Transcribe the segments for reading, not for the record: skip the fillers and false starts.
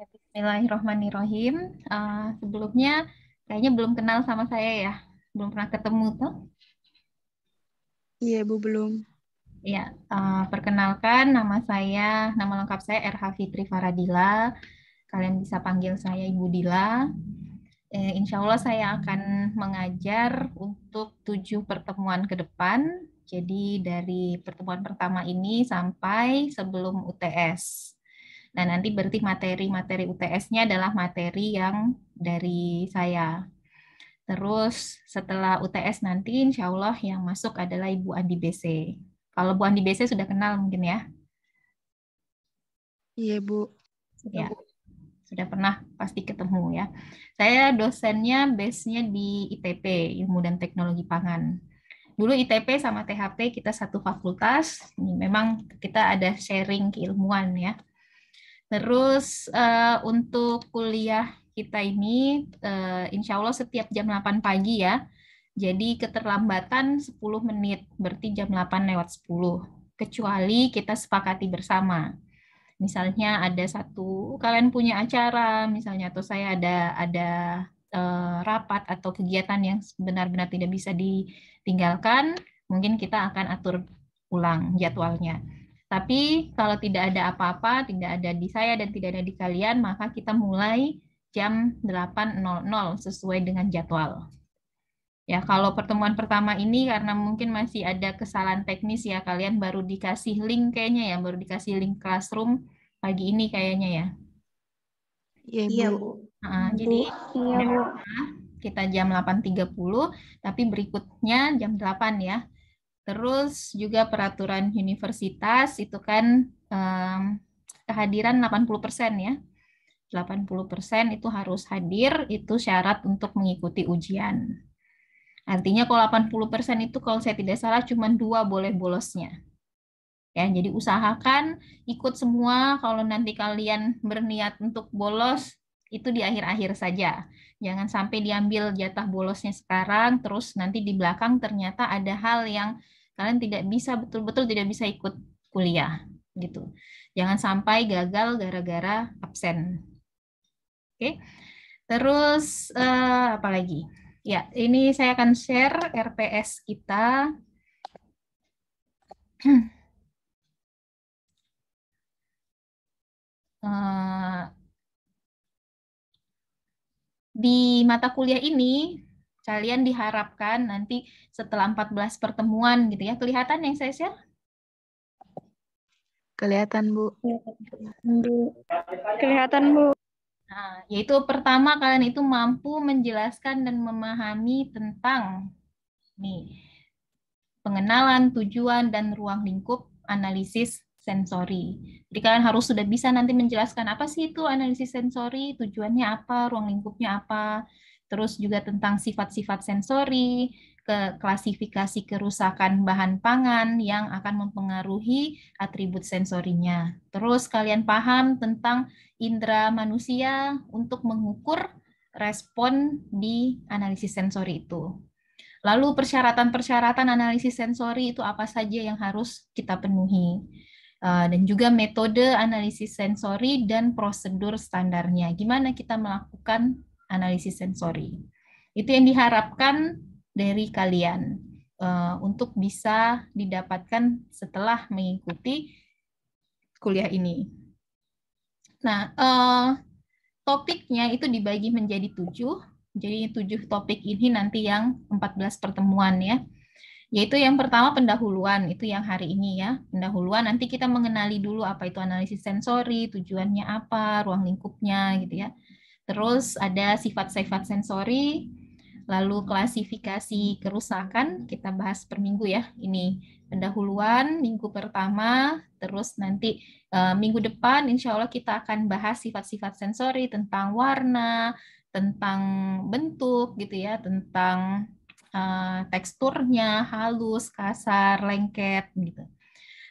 Bismillahirrahmanirrahim. Sebelumnya kayaknya belum kenal sama saya ya, belum pernah ketemu tuh. Iya, Bu, belum. Ya, perkenalkan nama lengkap saya RH Fitri Faradila. Kalian bisa panggil saya Ibu Dila. Insya Allah saya akan mengajar untuk 7 pertemuan ke depan. Jadi dari pertemuan pertama ini sampai sebelum UTS. Nah, nanti berarti materi-materi UTS-nya adalah materi yang dari saya. Terus setelah UTS nanti insya Allah yang masuk adalah Ibu Andi BC. Kalau Bu Andi BC sudah kenal mungkin ya? Iya, Bu. Ya, sudah pernah pasti ketemu ya. Saya dosennya base-nya di ITP, Ilmu dan Teknologi Pangan. Dulu ITP sama THP kita satu fakultas, memang kita ada sharing keilmuan ya. Terus untuk kuliah kita ini insya Allah setiap jam 8 pagi ya. Jadi keterlambatan 10 menit, berarti jam 8 lewat 10. Kecuali kita sepakati bersama. Misalnya ada satu, kalian punya acara, misalnya, atau saya ada rapat atau kegiatan yang benar-benar tidak bisa ditinggalkan, mungkin kita akan atur ulang jadwalnya. Tapi kalau tidak ada apa-apa, tidak ada di saya dan tidak ada di kalian, maka kita mulai jam 8.00 sesuai dengan jadwal. Ya, kalau pertemuan pertama ini karena mungkin masih ada kesalahan teknis ya, kalian baru dikasih link kayaknya ya, baru dikasih link classroom pagi ini kayaknya ya. Iya, Iya, Bu. Bu. Jadi Iya, tidak Bu. apa, kita jam 8.30, tapi berikutnya jam 8 ya. Terus juga peraturan universitas itu kan em, kehadiran 80% ya. 80% itu harus hadir, itu syarat untuk mengikuti ujian. Artinya kalau 80% itu kalau saya tidak salah cuma 2 boleh bolosnya. Ya, jadi usahakan ikut semua. Kalau nanti kalian berniat untuk bolos, itu di akhir-akhir saja. Jangan sampai diambil jatah bolosnya sekarang, terus nanti di belakang ternyata ada hal yang kalian tidak bisa, betul-betul tidak bisa ikut kuliah. Gitu. Jangan sampai gagal gara-gara absen. Oke. Terus apa lagi? Ya, ini saya akan share RPS kita. Eh, di mata kuliah ini kalian diharapkan nanti setelah 14 pertemuan gitu ya. Kelihatan yang saya share? Kelihatan, Bu. Kelihatan, Bu. Nah, yaitu pertama kalian itu mampu menjelaskan dan memahami tentang nih pengenalan, tujuan, dan ruang lingkup analisis sensori. Jadi kalian harus sudah bisa nanti menjelaskan apa sih itu analisis sensori, tujuannya apa, ruang lingkupnya apa, terus juga tentang sifat-sifat sensori, ke klasifikasi kerusakan bahan pangan yang akan mempengaruhi atribut sensorinya. Terus kalian paham tentang indera manusia untuk mengukur respon di analisis sensori itu. Lalu persyaratan-persyaratan analisis sensori itu apa saja yang harus kita penuhi. Dan juga metode analisis sensori dan prosedur standarnya. Gimana kita melakukan analisis sensori. Itu yang diharapkan dari kalian untuk bisa didapatkan setelah mengikuti kuliah ini. Nah, topiknya itu dibagi menjadi 7. Jadi 7 topik ini nanti yang 14 pertemuan ya. Yaitu yang pertama pendahuluan, itu yang hari ini ya. Pendahuluan nanti kita mengenali dulu apa itu analisis sensori, tujuannya apa, ruang lingkupnya gitu ya. Terus ada sifat-sifat sensori, lalu klasifikasi kerusakan, kita bahas per minggu ya. Ini pendahuluan minggu pertama, terus nanti minggu depan insya Allah kita akan bahas sifat-sifat sensori tentang warna, tentang bentuk gitu ya, tentang teksturnya, halus, kasar, lengket gitu.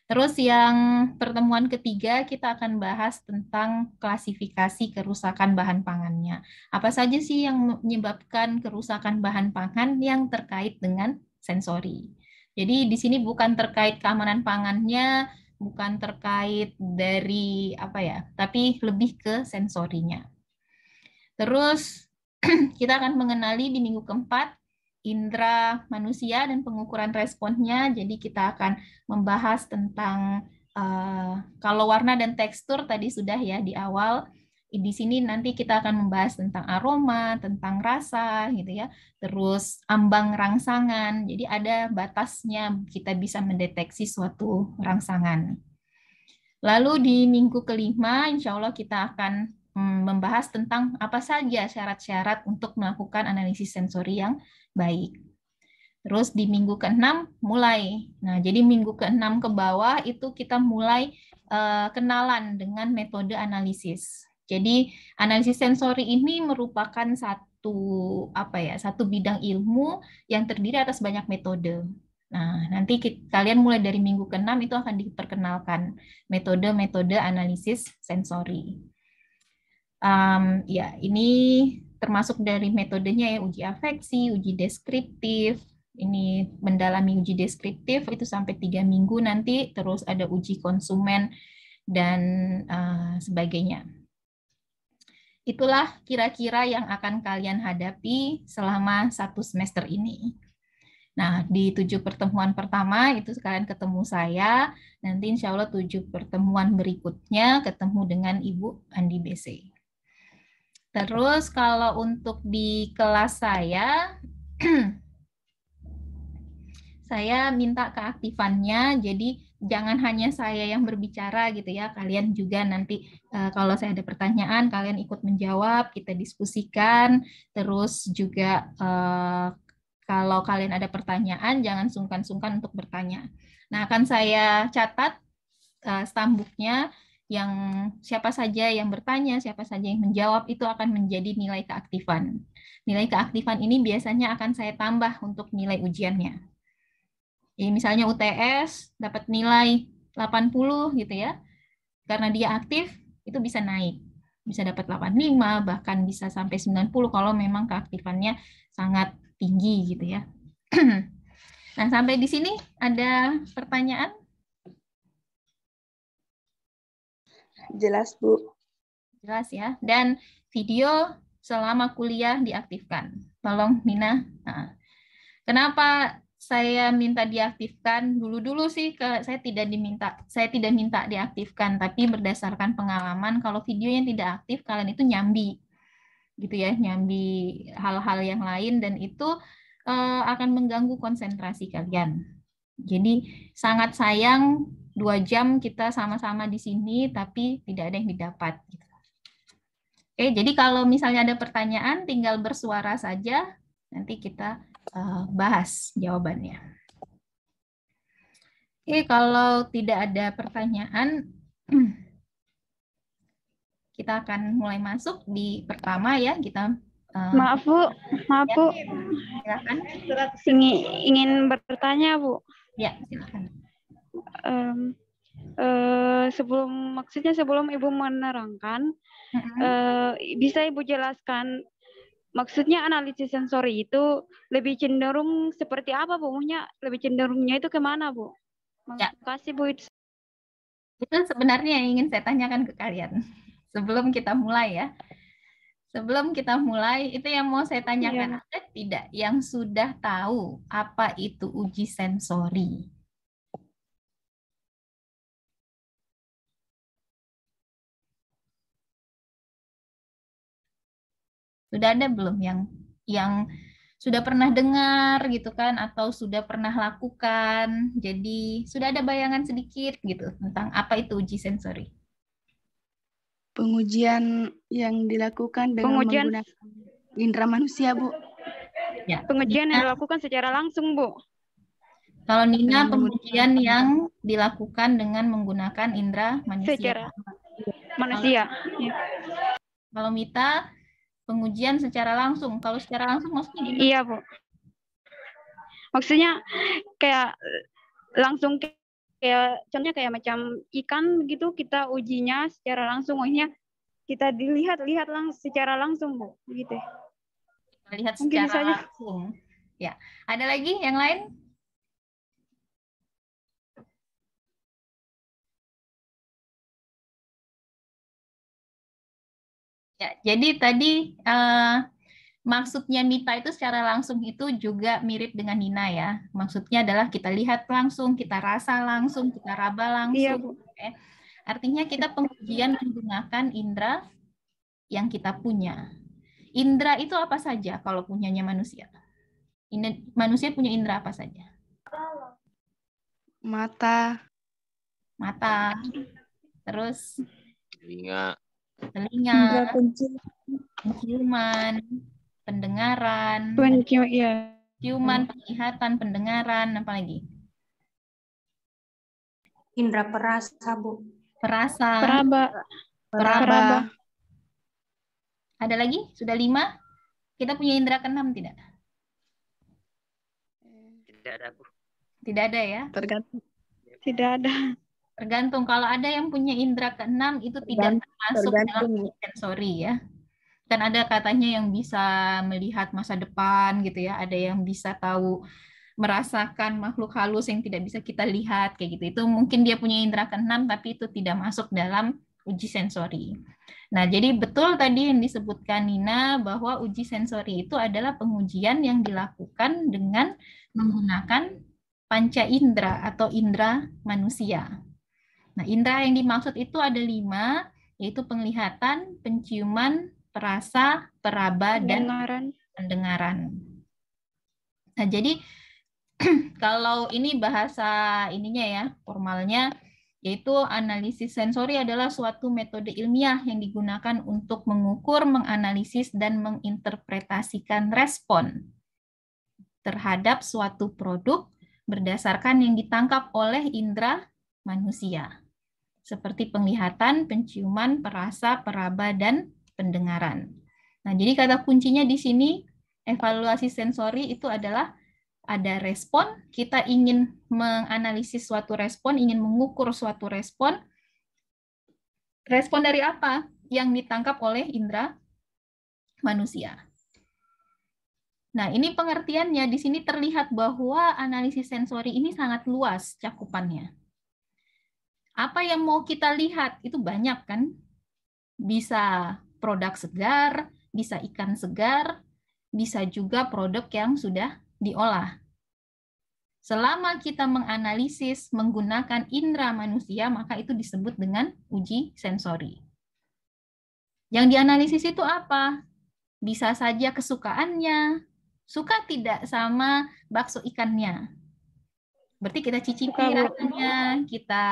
Terus yang pertemuan ketiga kita akan bahas tentang klasifikasi kerusakan bahan pangannya. Apa saja sih yang menyebabkan kerusakan bahan pangan yang terkait dengan sensori. Jadi di sini bukan terkait keamanan pangannya, bukan terkait dari apa ya, tapi lebih ke sensorinya. Terus kita akan mengenali di minggu keempat indera manusia dan pengukuran responnya. Jadi kita akan membahas tentang kalau warna dan tekstur tadi sudah ya di awal. Di sini nanti kita akan membahas tentang aroma, tentang rasa gitu ya. Terus ambang rangsangan. Jadi ada batasnya kita bisa mendeteksi suatu rangsangan. Lalu di minggu kelima, insya Allah kita akan membahas tentang apa saja syarat-syarat untuk melakukan analisis sensori yang baik. Terus di minggu keenam mulai. Nah, jadi minggu keenam ke bawah itu kita mulai kenalan dengan metode analisis. Jadi analisis sensori ini merupakan satu bidang ilmu yang terdiri atas banyak metode. Nah, nanti kalian mulai dari minggu ke-6 itu akan diperkenalkan metode-metode analisis sensori. Ya, ini termasuk dari metodenya ya, uji afeksi, uji deskriptif, ini mendalami uji deskriptif itu sampai 3 minggu nanti, terus ada uji konsumen dan sebagainya. Itulah kira-kira yang akan kalian hadapi selama 1 semester ini. Nah, di 7 pertemuan pertama itu kalian ketemu saya, nanti insya Allah 7 pertemuan berikutnya ketemu dengan Ibu Andi BC. Terus kalau untuk di kelas saya minta keaktifannya, jadi jangan hanya saya yang berbicara gitu ya, kalian juga nanti kalau saya ada pertanyaan, kalian ikut menjawab, kita diskusikan, terus juga kalau kalian ada pertanyaan, jangan sungkan-sungkan untuk bertanya. Nah, akan saya catat stambuknya, yang siapa saja yang bertanya, siapa saja yang menjawab, itu akan menjadi nilai keaktifan. Nilai keaktifan ini biasanya akan saya tambah untuk nilai ujiannya. Jadi misalnya UTS dapat nilai 80 gitu ya, karena dia aktif, itu bisa naik. Bisa dapat 85, bahkan bisa sampai 90 kalau memang keaktifannya sangat tinggi gitu ya. Nah, sampai di sini ada pertanyaan? Jelas, Bu. Jelas ya. Dan video selama kuliah diaktifkan. Tolong Nina. Nah, kenapa saya minta diaktifkan? Dulu-dulu sih saya tidak minta diaktifkan, tapi berdasarkan pengalaman kalau videonya tidak aktif, kalian itu nyambi gitu ya, nyambi hal-hal yang lain, dan itu akan mengganggu konsentrasi kalian. Jadi sangat sayang 2 jam kita sama-sama di sini tapi tidak ada yang didapat. Oke, jadi kalau misalnya ada pertanyaan tinggal bersuara saja, nanti kita bahas jawabannya. Oke, kalau tidak ada pertanyaan, kita akan mulai masuk di pertama ya. Kita Maaf Bu, silakan. ingin bertanya Bu. Ya, silakan. Sebelum Ibu menerangkan, bisa Ibu jelaskan maksudnya analisis sensori itu lebih cenderung seperti apa Bu? Maksudnya lebih cenderungnya itu kemana Bu? Ya. Terima kasih Bu. Itu sebenarnya yang ingin saya tanyakan ke kalian sebelum kita mulai ya. Sebelum kita mulai, itu yang mau saya tanyakan, ada tidak yang sudah tahu apa itu uji sensori? Sudah ada belum yang sudah pernah dengar gitu kan, atau sudah pernah lakukan? Jadi sudah ada bayangan sedikit gitu tentang apa itu uji sensori? Pengujian yang dilakukan dengan menggunakan indera manusia, Bu. Ya. Pengujian yang dilakukan secara langsung, Bu. Kalau Nina, pengujian yang dilakukan dengan menggunakan indera manusia. Secara manusia. Kalau Mita, pengujian secara langsung. Kalau secara langsung maksudnya gimana? Iya, Bu. Maksudnya kayak langsung contohnya kayak macam ikan gitu, kita ujinya secara langsung, maksudnya kita dilihat secara langsung, Bu, gitu. Kita lihat secara langsung. Ya, ada lagi yang lain? Ya, jadi tadi maksudnya Mita itu secara langsung itu juga mirip dengan Nina ya. Maksudnya adalah kita lihat langsung, kita rasa langsung, kita raba Iya, langsung. Bu. Oke. Artinya kita pengujian menggunakan indera yang kita punya. Indera itu apa saja kalau punyanya manusia? Manusia punya indera apa saja? Mata, Mata, terus Telinga, telinga, indra penciuman, penciuman, pendengaran, Pencium, iya. ciuman, penglihatan, pendengaran, apa lagi? Indra perasa, Bu. Perasa, Peraba. peraba, ada lagi? Sudah 5? Kita punya indera keenam tidak? tidak ada, Bu. Tidak ada ya. tergantung. Tidak ada. Tergantung. Kalau ada yang punya indera keenam itu tidak termasuk dalam Tergantung. sensori ya. Kan ada katanya yang bisa melihat masa depan gitu ya. Ada yang bisa tahu merasakan makhluk halus yang tidak bisa kita lihat kayak gitu. Itu mungkin dia punya indera keenam tapi itu tidak masuk dalam uji sensori. Nah, jadi betul tadi yang disebutkan Nina bahwa uji sensori itu adalah pengujian yang dilakukan dengan menggunakan panca indera atau indera manusia. Nah, indera yang dimaksud itu ada 5, yaitu penglihatan, penciuman, perasa, peraba, dan Pendengaran. pendengaran. Nah, jadi kalau ini bahasa ininya ya, formalnya, yaitu analisis sensori adalah suatu metode ilmiah yang digunakan untuk mengukur, menganalisis, dan menginterpretasikan respon terhadap suatu produk berdasarkan yang ditangkap oleh indera manusia, seperti penglihatan, penciuman, perasa, peraba, dan pendengaran. Nah, jadi kata kuncinya di sini, evaluasi sensori itu adalah ada respon, kita ingin menganalisis suatu respon, ingin mengukur suatu respon. Respon dari apa? Yang ditangkap oleh indera manusia. Nah, ini pengertiannya. Di sini terlihat bahwa analisis sensori ini sangat luas cakupannya. Apa yang mau kita lihat? Itu banyak kan? Bisa produk segar, bisa ikan segar, bisa juga produk yang sudah diolah. Selama kita menganalisis menggunakan indera manusia, maka itu disebut dengan uji sensori. Yang dianalisis itu apa? Bisa saja kesukaannya, suka tidak sama bakso ikannya. Berarti kita cicipi rasanya, kita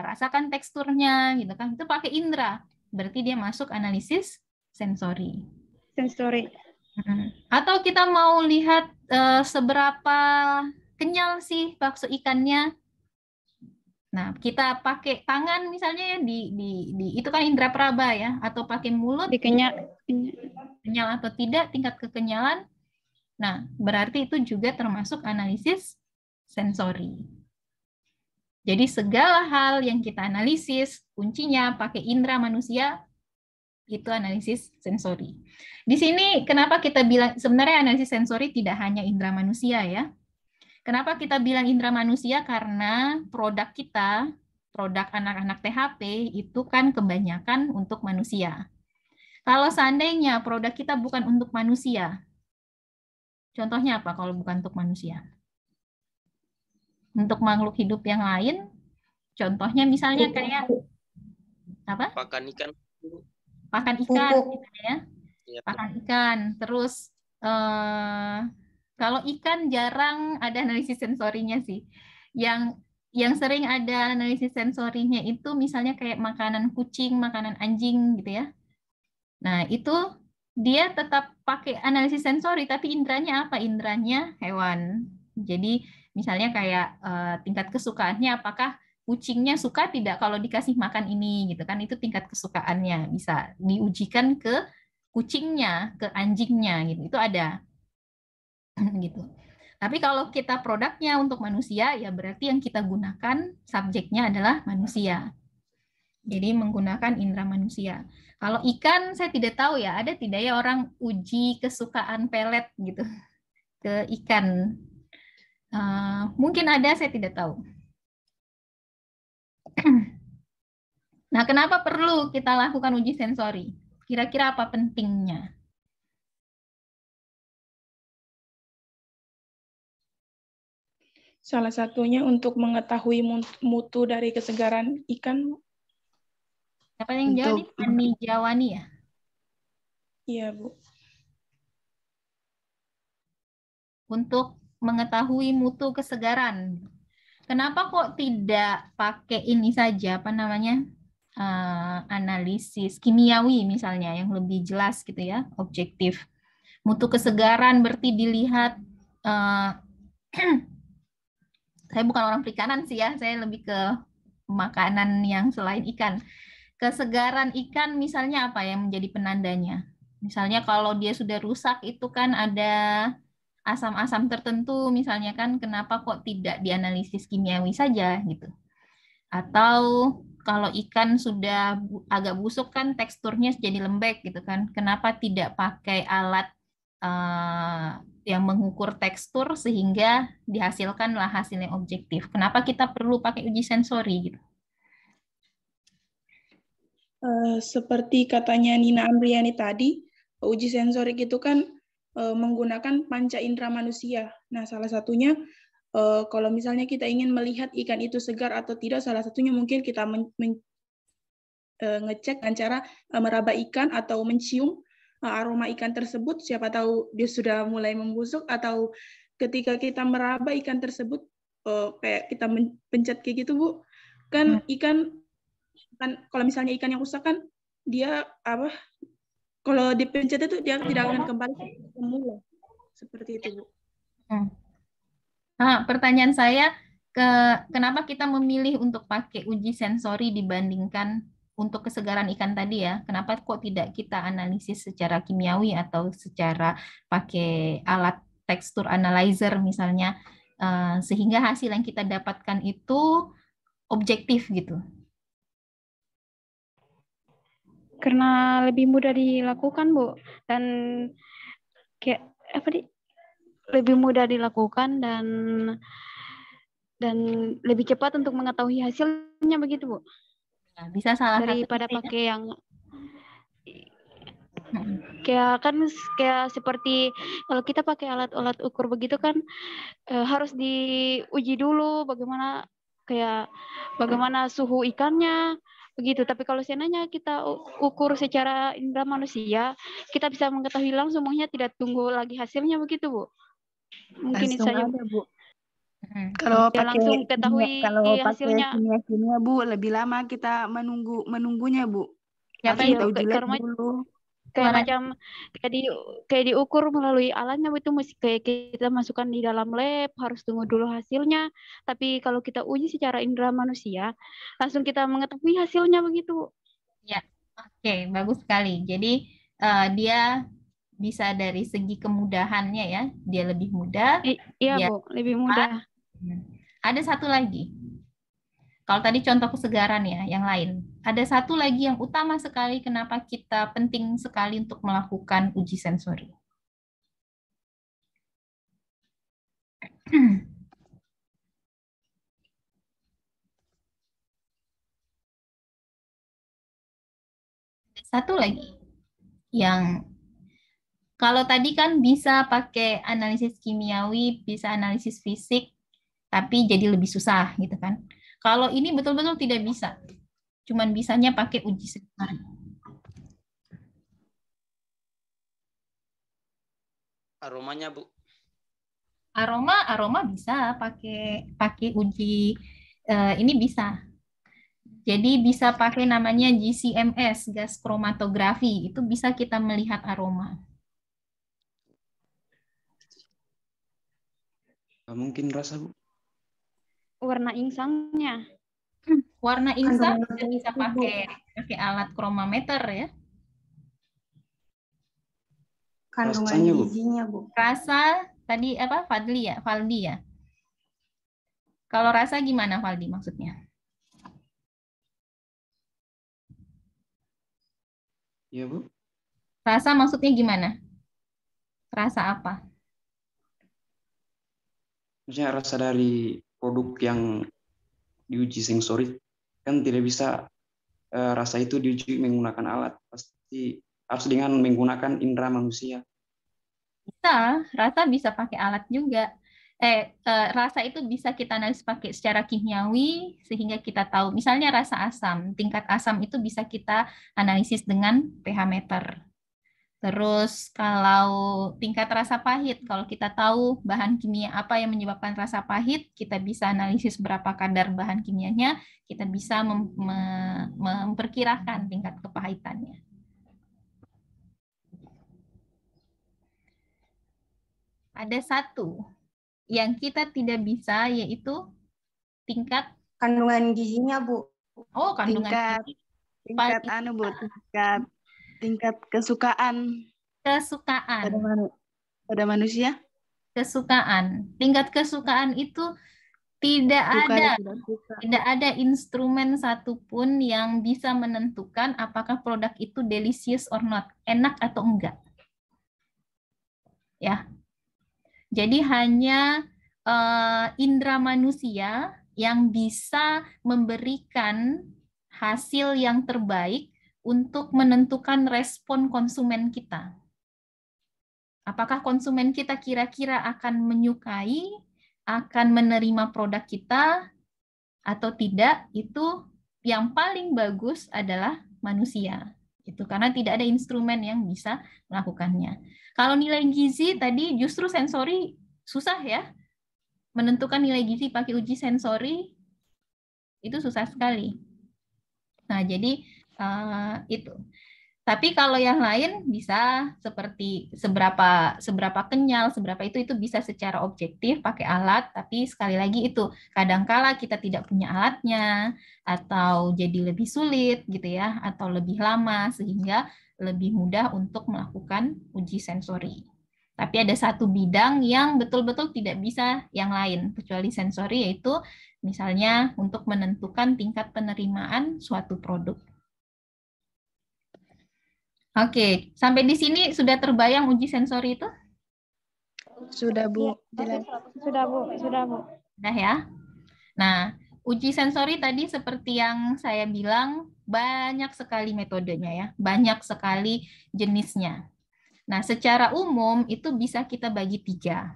rasakan teksturnya, gitu kan? Itu pakai indera. Berarti dia masuk analisis sensori. Sensori. Atau kita mau lihat seberapa kenyal sih bakso ikannya. Nah, kita pakai tangan misalnya ya itu kan indera peraba ya, atau pakai mulut kenyal atau tidak tingkat kekenyalan. Nah, berarti itu juga termasuk analisis sensori. Jadi segala hal yang kita analisis, kuncinya pakai indera manusia, itu analisis sensori. Di sini kenapa kita bilang sebenarnya analisis sensori tidak hanya indera manusia ya. Kenapa kita bilang indera manusia? Karena produk kita, produk anak-anak THP itu kan kebanyakan untuk manusia. Kalau seandainya produk kita bukan untuk manusia, contohnya apa kalau bukan untuk manusia? Untuk makhluk hidup yang lain, contohnya misalnya kayak apa? Pakan ikan. Pakan ikan, ya. Pakan ikan. Terus kalau ikan jarang ada analisis sensorinya sih. Yang sering ada analisis sensorinya itu misalnya kayak makanan kucing, makanan anjing gitu ya. Nah, itu dia tetap pakai analisis sensori, tapi inderanya apa? Inderanya hewan. Jadi misalnya kayak tingkat kesukaannya, apakah kucingnya suka tidak kalau dikasih makan ini gitu kan? Itu tingkat kesukaannya bisa diujikan ke kucingnya, ke anjingnya gitu. Itu ada gitu. Tapi kalau kita produknya untuk manusia, ya berarti yang kita gunakan subjeknya adalah manusia. Jadi menggunakan indera manusia. Kalau ikan saya tidak tahu ya, ada tidak ya orang uji kesukaan pelet gitu ke ikan. Mungkin ada, saya tidak tahu. Nah, kenapa perlu kita lakukan uji sensori? Kira-kira apa pentingnya? Salah satunya untuk mengetahui mutu dari kesegaran ikan. Siapa yang jawab nih? Ani Jawani ya? Iya, Bu. Untuk mengetahui mutu kesegaran. Kenapa kok tidak pakai ini saja, apa namanya, analisis kimiawi misalnya, yang lebih jelas gitu ya, objektif. Mutu kesegaran berarti dilihat, saya bukan orang perikanan sih ya, saya lebih ke makanan yang selain ikan. Kesegaran ikan misalnya apa yang menjadi penandanya? Misalnya kalau dia sudah rusak itu kan ada asam-asam tertentu misalnya kan, kenapa kok tidak dianalisis kimiawi saja gitu. Atau kalau ikan sudah agak busuk kan teksturnya jadi lembek gitu kan, kenapa tidak pakai alat yang mengukur tekstur sehingga dihasilkanlah hasil yang objektif. Kenapa kita perlu pakai uji sensori gitu? Seperti katanya Nina Amriani tadi, uji sensorik itu kan menggunakan panca indera manusia. Nah, salah satunya kalau misalnya kita ingin melihat ikan itu segar atau tidak, salah satunya mungkin kita ngecek dengan cara meraba ikan atau mencium aroma ikan tersebut. Siapa tahu dia sudah mulai membusuk, atau ketika kita meraba ikan tersebut, kayak kita pencet kayak gitu, Bu. Kan ikan kan kalau misalnya ikan yang rusak kan dia apa? Kalau dipencet itu dia tidak akan kembali semula. Seperti itu, Bu. Pertanyaan saya, kenapa kita memilih untuk pakai uji sensori dibandingkan untuk kesegaran ikan tadi ya? Kenapa kok tidak kita analisis secara kimiawi atau secara pakai alat tekstur analyzer misalnya, sehingga hasil yang kita dapatkan itu objektif gitu? Karena lebih mudah dilakukan, Bu. Dan kayak apa nih? Lebih mudah dilakukan dan lebih cepat untuk mengetahui hasilnya, begitu, Bu. Nah, bisa salah daripada satu pakai yang kayak seperti kalau kita pakai alat-alat ukur begitu kan harus diuji dulu bagaimana suhu ikannya begitu. Tapi kalau seandainya kita ukur secara indera manusia, kita bisa mengetahui langsung, semuanya tidak tunggu lagi hasilnya, begitu, Bu. Mungkin langsung saja ada, Bu. Kalau pakai langsung ketahui hasilnya. Kimia, Bu, lebih lama kita menunggunya, Bu. Ya, Harus kita uji lab dulu. Kayak macam kayak diukur melalui alatnya, itu mesti kayak kita masukkan di dalam lab, harus tunggu dulu hasilnya. Tapi kalau kita uji secara indera manusia, langsung kita mengetahui hasilnya, begitu. Ya, oke, bagus sekali. Jadi dia bisa dari segi kemudahannya ya, dia lebih mudah. Iya, Bu, lebih mudah. Ada satu lagi. Kalau tadi contoh kesegaran ya, yang lain. Ada satu lagi yang utama sekali kenapa kita penting sekali untuk melakukan uji sensori. Satu lagi yang kalau tadi kan bisa pakai analisis kimiawi, bisa analisis fisik, tapi jadi lebih susah gitu kan. Kalau ini betul-betul tidak bisa. Cuman bisanya pakai uji sensori. Aromanya, Bu. Aroma bisa pakai uji ini bisa. Jadi bisa pakai namanya GCMS, gas kromatografi. Itu bisa kita melihat aroma. Mungkin rasa, Bu. Warna insangnya. Warna insang bisa pakai alat kromometer ya. Kandungan gizinya, Bu. Rasa tadi apa? Valdi ya. Kalau rasa gimana, Valdi, maksudnya? Iya, Bu. Rasa maksudnya gimana? Rasa apa? Maksudnya rasa dari produk yang diuji sensorik kan tidak bisa rasa itu diuji menggunakan alat, pasti harus dengan menggunakan indera manusia? Bisa, rasa bisa pakai alat juga. Rasa itu bisa kita analisis pakai secara kimiawi sehingga kita tahu. Misalnya rasa asam, tingkat asam itu bisa kita analisis dengan pH meter. Terus kalau tingkat rasa pahit, kalau kita tahu bahan kimia apa yang menyebabkan rasa pahit, kita bisa analisis berapa kadar bahan kimianya, kita bisa memperkirakan tingkat kepahitannya. Ada satu yang kita tidak bisa, yaitu tingkat kandungan gizinya, Bu. Oh, kandungan gizi. Tingkat Bu, tingkat kesukaan pada manusia. Kesukaan. Tingkat kesukaan itu tidak ada instrumen satupun yang bisa menentukan apakah produk itu delicious or not, enak atau enggak. Ya. Jadi hanya indera manusia yang bisa memberikan hasil yang terbaik untuk menentukan respon konsumen kita. Apakah konsumen kita kira-kira akan menyukai, akan menerima produk kita, atau tidak, itu yang paling bagus adalah manusia. Itu karena tidak ada instrumen yang bisa melakukannya. Kalau nilai gizi tadi justru sensori susah ya. Menentukan nilai gizi pakai uji sensori itu susah sekali. Nah, jadi itu. Tapi kalau yang lain bisa seperti seberapa kenyal, seberapa itu bisa secara objektif pakai alat, tapi sekali lagi itu kadangkala kita tidak punya alatnya atau jadi lebih sulit gitu ya, atau lebih lama sehingga lebih mudah untuk melakukan uji sensori. Tapi ada satu bidang yang betul-betul tidak bisa yang lain kecuali sensori, yaitu misalnya untuk menentukan tingkat penerimaan suatu produk. Oke, sampai di sini sudah terbayang uji sensori itu? Sudah, Bu. Jelas. Sudah, Bu. Sudah ya. Nah, uji sensori tadi seperti yang saya bilang, banyak sekali metodenya ya, banyak sekali jenisnya. Nah, secara umum itu bisa kita bagi 3.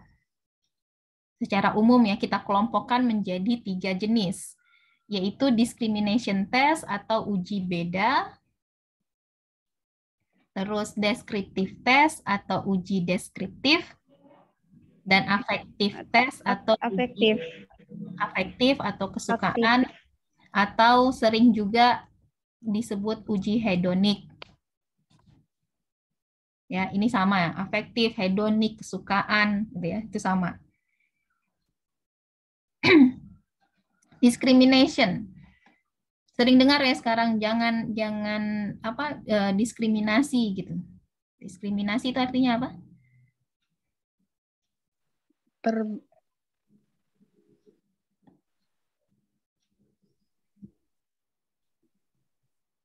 Secara umum ya, kita kelompokkan menjadi 3 jenis, yaitu discrimination test atau uji beda, terus descriptive test atau uji deskriptif, dan affective test atau afektif atau kesukaan, atau sering juga disebut uji hedonik. Ya, ini sama ya, afektif, hedonik, kesukaan, gitu ya, itu sama. Discrimination. Sering dengar ya sekarang, jangan diskriminasi gitu. Diskriminasi itu artinya apa?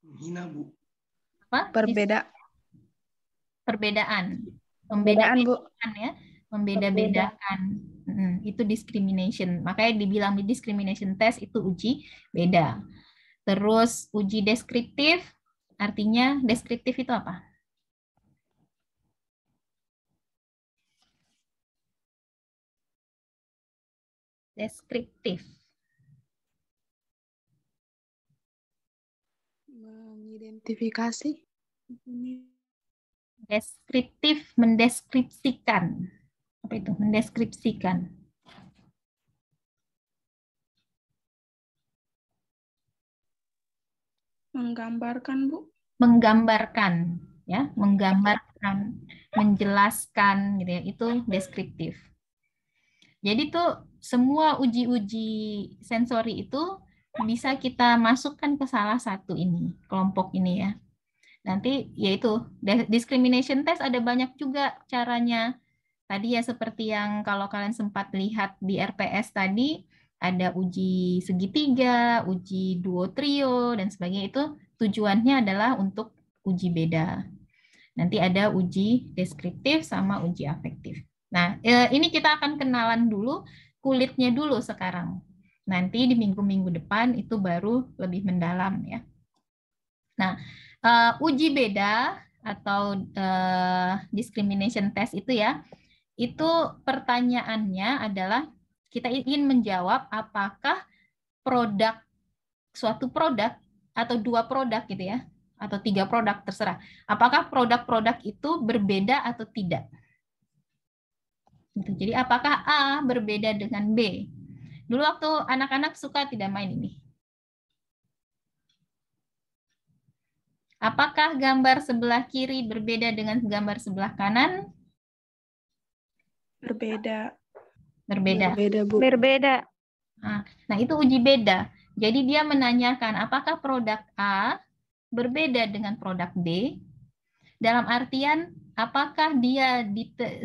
Menghina, Bu. Apa? Perbedaan, Bu. Ya, membeda-bedakan. Itu discrimination. Makanya dibilang di discrimination test itu uji beda. Terus uji deskriptif, artinya deskriptif itu apa? Deskriptif. Mengidentifikasi. Deskriptif, mendeskripsikan. Apa itu? Mendeskripsikan. Menggambarkan, Bu. Menggambarkan, ya, menggambarkan, menjelaskan, gitu ya. Itu deskriptif. Jadi tuh semua uji-uji sensori itu bisa kita masukkan ke salah satu ini, kelompok ini ya. Nanti yaitu discrimination test ada banyak juga caranya. Tadi ya seperti yang kalau kalian sempat lihat di RPS tadi, ada uji segitiga, uji duo trio, dan sebagainya. Itu tujuannya adalah untuk uji beda. Nanti ada uji deskriptif sama uji afektif. Nah, ini kita akan kenalan dulu, kulitnya dulu sekarang. Nanti di minggu-minggu depan itu baru lebih mendalam ya. Nah, uji beda atau discrimination test itu ya, itu pertanyaannya adalah kita ingin menjawab apakah suatu produk atau dua produk gitu ya, atau 3 produk terserah, apakah produk-produk itu berbeda atau tidak. Gitu. Jadi apakah A berbeda dengan B? Dulu waktu anak-anak suka tidak main ini. Apakah gambar sebelah kiri berbeda dengan gambar sebelah kanan? Berbeda. Berbeda. Berbeda, Bu. Berbeda. Nah, itu uji beda. Jadi dia menanyakan apakah produk A berbeda dengan produk B? Dalam artian apakah dia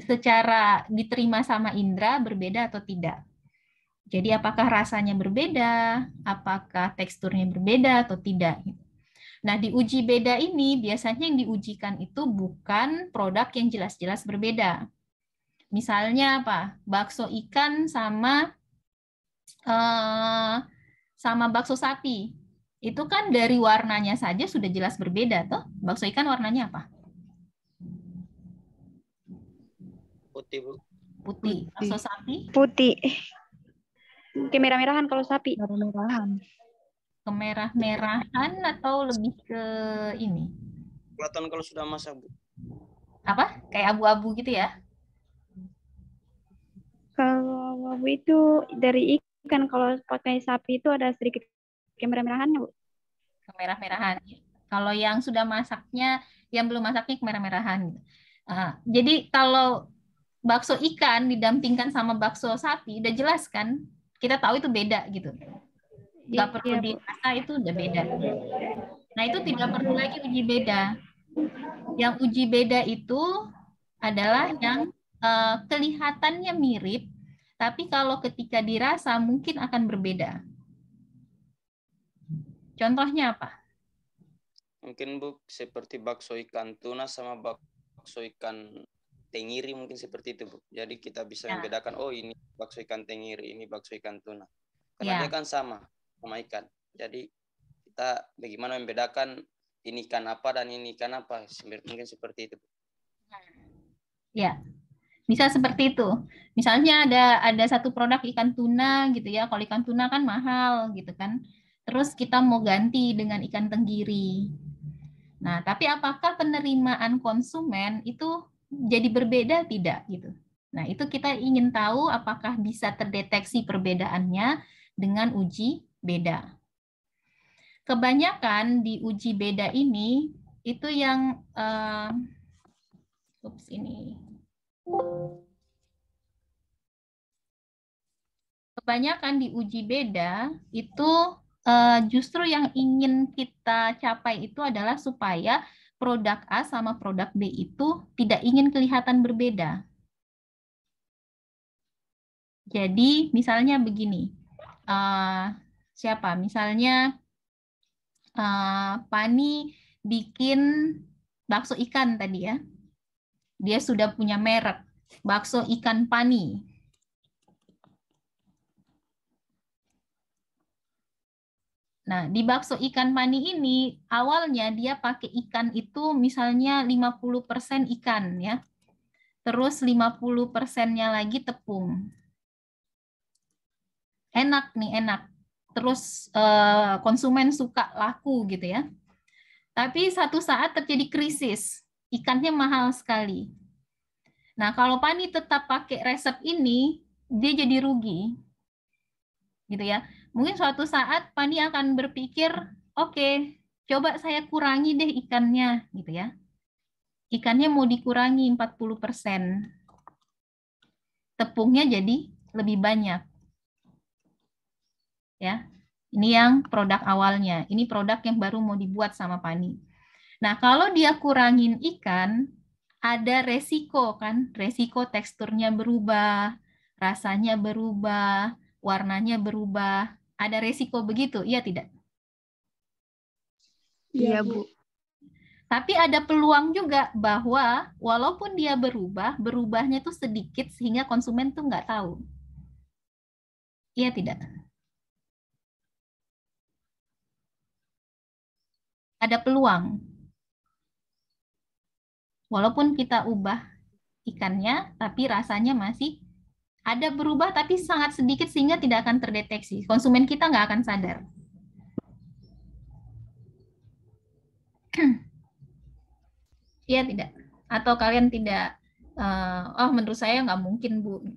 secara diterima sama indera berbeda atau tidak? Jadi apakah rasanya berbeda, apakah teksturnya berbeda atau tidak? Nah, di uji beda ini biasanya yang diujikan itu bukan produk yang jelas-jelas berbeda. Misalnya apa? Bakso ikan sama bakso sapi. Itu kan dari warnanya saja sudah jelas berbeda, toh? Bakso ikan warnanya apa? Putih, Bu. Putih. Bakso sapi? Putih. Kemerah-merahan kalau sapi. Merah-merahan. Kemerah-merahan atau lebih ke ini? Kelihatan kalau sudah masak, Bu. Apa? Kayak abu-abu gitu ya? Kalau abu itu dari ikan, kalau pakai sapi itu ada sedikit kemerah-merahannya, Bu. Kemerah-merahan. Kalau yang sudah masaknya, yang belum masaknya kemerah-merahan. Jadi kalau bakso ikan didampingkan sama bakso sapi, udah jelas kan? Kita tahu itu beda gitu. Nggak perlu Iya, Bu. dirasa, itu udah beda. Nah, itu tidak perlu lagi uji beda. Yang uji beda itu adalah yang kelihatannya mirip, tapi kalau ketika dirasa mungkin akan berbeda. Contohnya apa? Mungkin, Bu, seperti bakso ikan tuna sama bakso ikan tenggiri, mungkin seperti itu, Bu. Jadi kita bisa membedakan, oh ini bakso ikan tenggiri, ini bakso ikan tuna. Karena dia kan sama ikan. Jadi kita bagaimana membedakan ini ikan apa dan ini ikan apa. Mungkin seperti itu, Bu. Ya, bisa seperti itu. Misalnya ada satu produk ikan tuna gitu ya. Kalau ikan tuna kan mahal gitu kan. Terus kita mau ganti dengan ikan tenggiri. Nah, tapi apakah penerimaan konsumen itu jadi berbeda tidak gitu? Nah, itu kita ingin tahu apakah bisa terdeteksi perbedaannya dengan uji beda. Kebanyakan di uji beda ini itu yang kebanyakan di uji beda itu justru yang ingin kita capai itu adalah supaya produk A sama produk B itu tidak ingin kelihatan berbeda. Jadi misalnya begini, siapa? Misalnya Pani bikin bakso ikan tadi ya. Dia sudah punya merek, bakso ikan Pani. Nah, di bakso ikan Pani ini awalnya dia pakai ikan itu misalnya 50% ikan ya. Terus 50%-nya lagi tepung. Enak nih, enak. Terus konsumen suka, laku gitu ya. Tapi satu saat terjadi krisis, ikannya mahal sekali. Nah, kalau Pani tetap pakai resep ini, dia jadi rugi. Gitu ya. Mungkin suatu saat Pani akan berpikir, oke, coba saya kurangi deh ikannya, gitu ya. Ikannya mau dikurangi 40%. Tepungnya jadi lebih banyak. Ya. Ini yang produk awalnya. Ini produk yang baru mau dibuat sama Pani. Nah, kalau dia kurangin ikan, ada resiko kan? Resiko teksturnya berubah, rasanya berubah, warnanya berubah. Ada resiko begitu, iya tidak? Iya, Bu. Tapi ada peluang juga bahwa walaupun dia berubah, berubahnya tuh sedikit sehingga konsumen tuh nggak tahu. Iya tidak? Ada peluang. Walaupun kita ubah ikannya, tapi rasanya masih ada berubah, tapi sangat sedikit sehingga tidak akan terdeteksi. Konsumen kita nggak akan sadar. Iya tidak? Atau kalian tidak, oh menurut saya nggak mungkin, Bu.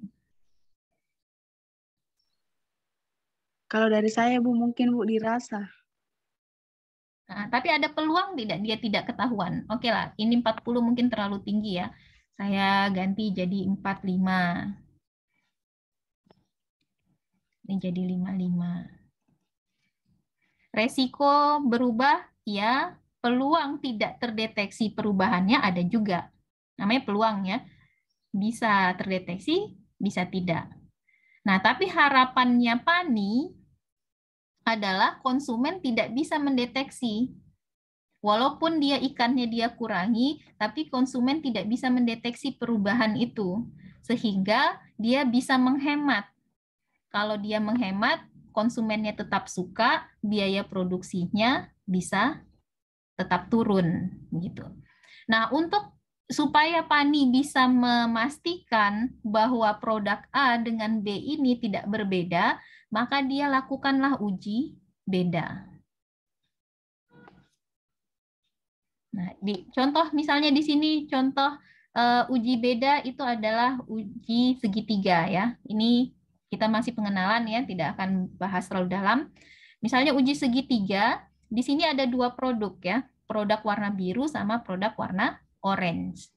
Kalau dari saya, Bu, mungkin Bu dirasa. Nah, tapi ada peluang tidak dia tidak ketahuan. Oke lah, ini 40 mungkin terlalu tinggi ya. Saya ganti jadi 45. Ini jadi 55. Resiko berubah, ya. Peluang tidak terdeteksi perubahannya ada juga. Namanya peluang ya. Bisa terdeteksi, bisa tidak. Nah, tapi harapannya Pani adalah konsumen tidak bisa mendeteksi. Walaupun dia ikannya dia kurangi, tapi konsumen tidak bisa mendeteksi perubahan itu. Sehingga dia bisa menghemat. Kalau dia menghemat, konsumennya tetap suka, biaya produksinya bisa tetap turun. Gitu. Nah, untuk supaya Pani bisa memastikan bahwa produk A dengan B ini tidak berbeda, maka dia lakukanlah uji beda. Nah, contoh misalnya di sini contoh uji beda itu adalah uji segitiga ya. Ini kita masih pengenalan ya, tidak akan bahas terlalu dalam. Misalnya uji segitiga, di sini ada dua produk ya, produk warna biru sama produk warna orange.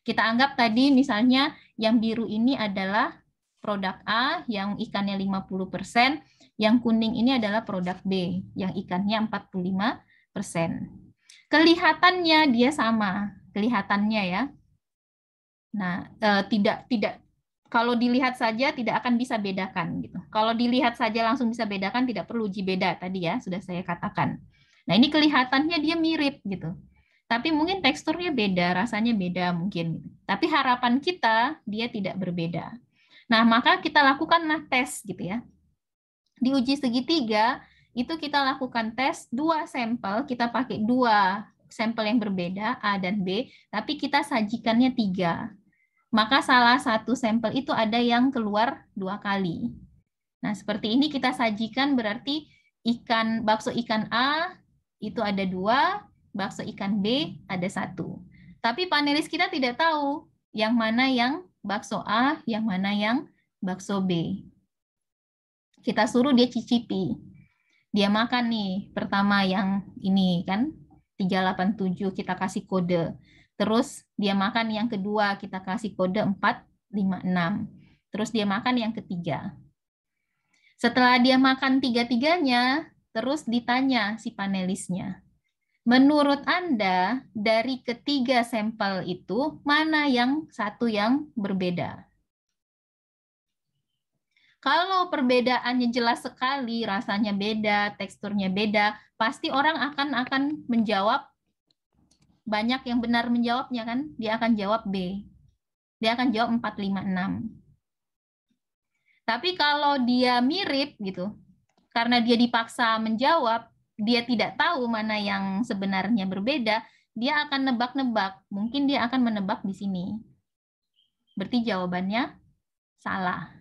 Kita anggap tadi misalnya yang biru ini adalah produk A yang ikannya 50%, yang kuning ini adalah produk B yang ikannya 45%. Kelihatannya dia sama, kelihatannya ya. Nah, tidak kalau dilihat saja tidak akan bisa bedakan gitu. Kalau dilihat saja langsung bisa bedakan, tidak perlu uji beda tadi ya, sudah saya katakan. Nah, ini kelihatannya dia mirip gitu. Tapi mungkin teksturnya beda, rasanya beda mungkin. Tapi harapan kita dia tidak berbeda. Nah, maka kita lakukanlah tes gitu ya. Di uji segitiga itu kita lakukan tes 2 sampel, kita pakai 2 sampel yang berbeda A dan B, tapi kita sajikannya 3. Maka salah satu sampel itu ada yang keluar 2 kali. Nah, seperti ini kita sajikan berarti bakso ikan A itu ada 2, bakso ikan B ada 1. Tapi panelis kita tidak tahu yang mana yang bakso A, yang mana yang bakso B. Kita suruh dia cicipi. Dia makan nih, pertama yang ini kan, 387 kita kasih kode. Terus dia makan yang kedua, kita kasih kode 456. Terus dia makan yang ketiga. Setelah dia makan tiga-tiganya, terus ditanya si panelisnya, menurut Anda dari ketiga sampel itu, mana yang satu yang berbeda? Kalau perbedaannya jelas sekali, rasanya beda, teksturnya beda, pasti orang akan menjawab, banyak yang benar menjawabnya kan, dia akan jawab B. Dia akan jawab 456. Tapi kalau dia mirip gitu, karena dia dipaksa menjawab, dia tidak tahu mana yang sebenarnya berbeda, dia akan nebak-nebak. Mungkin dia akan menebak di sini. Berarti jawabannya salah.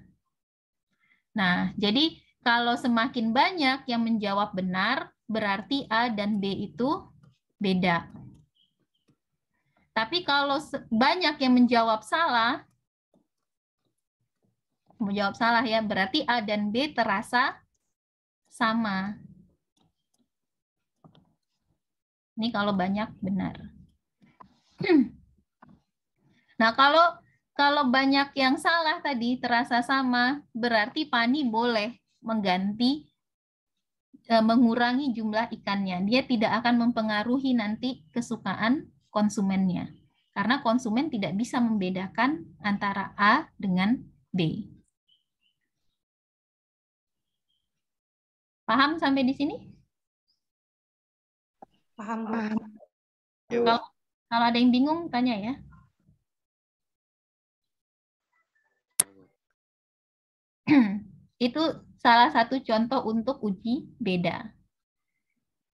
Nah, jadi kalau semakin banyak yang menjawab benar, berarti A dan B itu beda. Tapi kalau banyak yang menjawab salah ya, berarti A dan B terasa sama. Ini kalau banyak benar. Nah, kalau banyak yang salah tadi terasa sama, berarti Pani boleh mengurangi jumlah ikannya. Dia tidak akan mempengaruhi nanti kesukaan konsumennya. Karena konsumen tidak bisa membedakan antara A dengan B. Paham sampai di sini? Paham. Kalau ada yang bingung, tanya ya. Itu salah satu contoh untuk uji beda.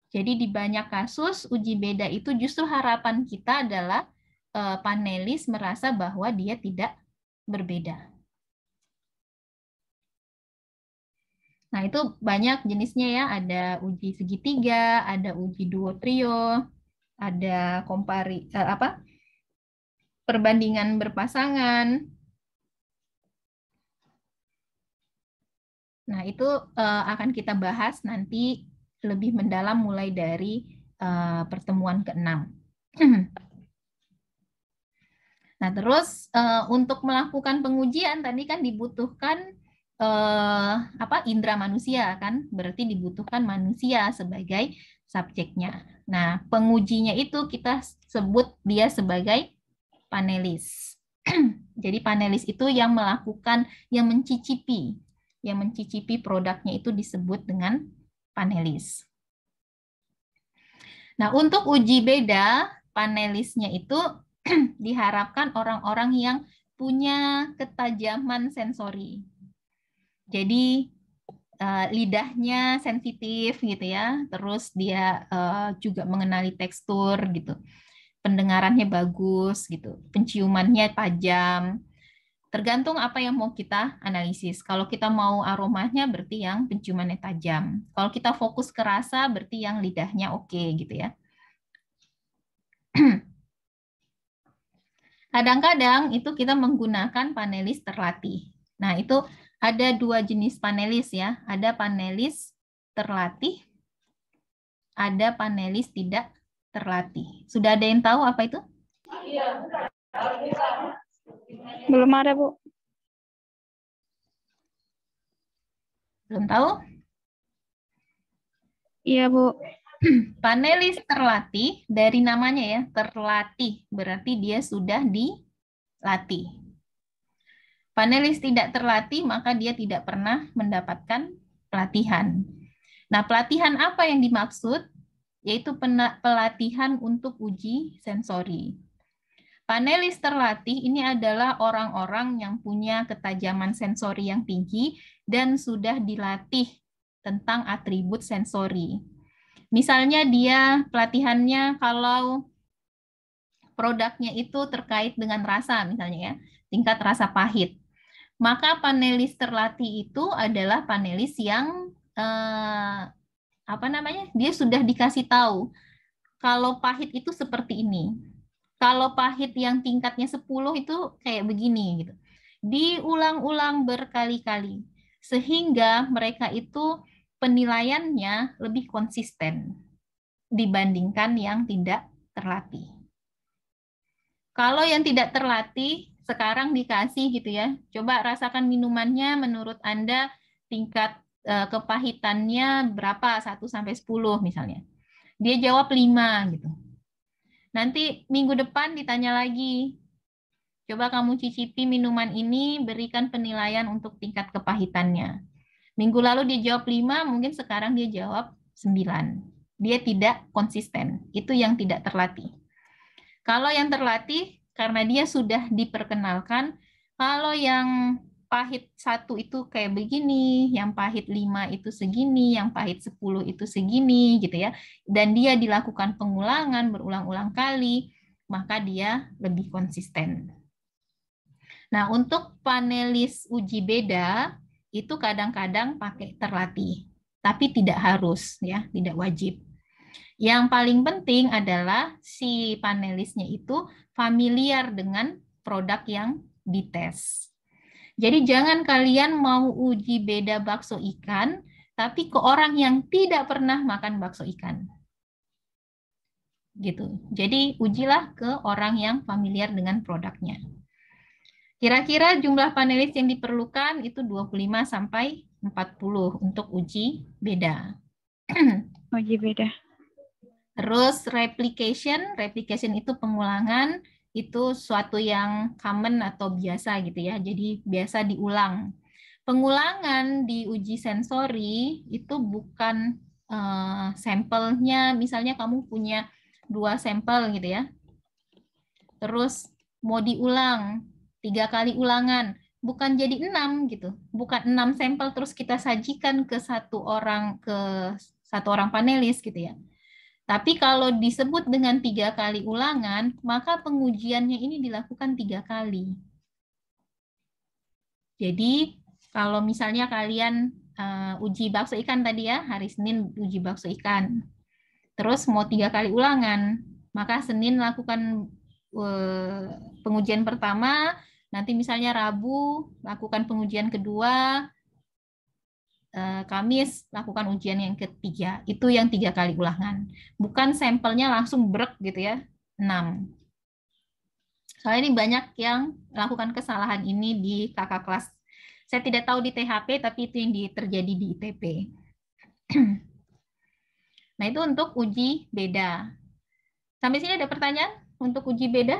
Jadi di banyak kasus uji beda itu justru harapan kita adalah panelis merasa bahwa dia tidak berbeda. Nah, itu banyak jenisnya ya. Ada uji segitiga, ada uji duo trio, ada perbandingan berpasangan. Nah, itu akan kita bahas nanti lebih mendalam mulai dari pertemuan ke-6. Nah, terus untuk melakukan pengujian tadi kan dibutuhkan indera manusia kan, berarti dibutuhkan manusia sebagai subjeknya. Nah, pengujinya itu kita sebut dia sebagai panelis. Jadi panelis itu yang melakukan, yang mencicipi produknya itu disebut dengan panelis. Nah, untuk uji beda, panelisnya itu diharapkan orang-orang yang punya ketajaman sensori. Jadi lidahnya sensitif gitu ya, terus dia juga mengenali tekstur gitu, pendengarannya bagus gitu, penciumannya tajam. Tergantung apa yang mau kita analisis. Kalau kita mau aromanya berarti yang penciumannya tajam. Kalau kita fokus ke rasa berarti yang lidahnya oke gitu ya. Kadang-kadang itu kita menggunakan panelis terlatih. Nah, itu ada 2 jenis panelis ya. Ada panelis terlatih, ada panelis tidak terlatih. Sudah ada yang tahu apa itu? Belum ada, Bu. Belum tahu? Iya, Bu. Panelis terlatih, dari namanya ya, terlatih, berarti dia sudah dilatih. Panelis tidak terlatih, maka dia tidak pernah mendapatkan pelatihan. Nah, pelatihan apa yang dimaksud? Yaitu pelatihan untuk uji sensori. Panelis terlatih ini adalah orang-orang yang punya ketajaman sensori yang tinggi dan sudah dilatih tentang atribut sensori. Misalnya dia pelatihannya kalau produknya itu terkait dengan rasa misalnya ya, tingkat rasa pahit. Maka panelis terlatih itu adalah panelis yang dia sudah dikasih tahu kalau pahit itu seperti ini. Kalau pahit yang tingkatnya 10 itu kayak begini gitu. Diulang-ulang berkali-kali sehingga mereka itu penilaiannya lebih konsisten dibandingkan yang tidak terlatih. Kalau yang tidak terlatih sekarang dikasih gitu ya, coba rasakan minumannya menurut Anda tingkat kepahitannya berapa 1 sampai 10 misalnya. Dia jawab 5 gitu. Nanti minggu depan ditanya lagi, coba kamu cicipi minuman ini, berikan penilaian untuk tingkat kepahitannya. Minggu lalu dia jawab 5, mungkin sekarang dia jawab 9. Dia tidak konsisten. Itu yang tidak terlatih. Kalau yang terlatih, karena dia sudah diperkenalkan, kalau yang pahit 1 itu kayak begini, yang pahit 5 itu segini, yang pahit 10 itu segini, gitu ya. Dan dia dilakukan pengulangan berulang-ulang kali, maka dia lebih konsisten. Nah, untuk panelis uji beda, itu kadang-kadang pakai terlatih, tapi tidak harus, ya, tidak wajib. Yang paling penting adalah si panelisnya itu familiar dengan produk yang dites. Jadi jangan kalian mau uji beda bakso ikan, tapi ke orang yang tidak pernah makan bakso ikan. Gitu. Jadi ujilah ke orang yang familiar dengan produknya. Kira-kira jumlah panelis yang diperlukan itu 25 sampai 40 untuk uji beda. Uji beda. Terus replication itu pengulangan, itu suatu yang common atau biasa gitu ya, jadi biasa diulang. Pengulangan di uji sensori itu bukan sampelnya, misalnya kamu punya 2 sampel gitu ya, terus mau diulang 3 kali ulangan, bukan jadi 6 gitu, bukan 6 sampel terus kita sajikan ke satu orang panelis gitu ya. Tapi kalau disebut dengan 3 kali ulangan, maka pengujiannya ini dilakukan 3 kali. Jadi kalau misalnya kalian uji bakso ikan tadi ya, hari Senin uji bakso ikan. Terus mau 3 kali ulangan, maka Senin lakukan pengujian pertama, nanti misalnya Rabu lakukan pengujian kedua, Kamis lakukan ujian yang ketiga. Itu yang 3 kali ulangan. Bukan sampelnya langsung brek gitu ya, 6. Soalnya ini banyak yang melakukan kesalahan ini di kakak kelas. Saya tidak tahu di THP, tapi itu yang terjadi di ITP. Nah, itu untuk uji beda. Sampai sini ada pertanyaan untuk uji beda?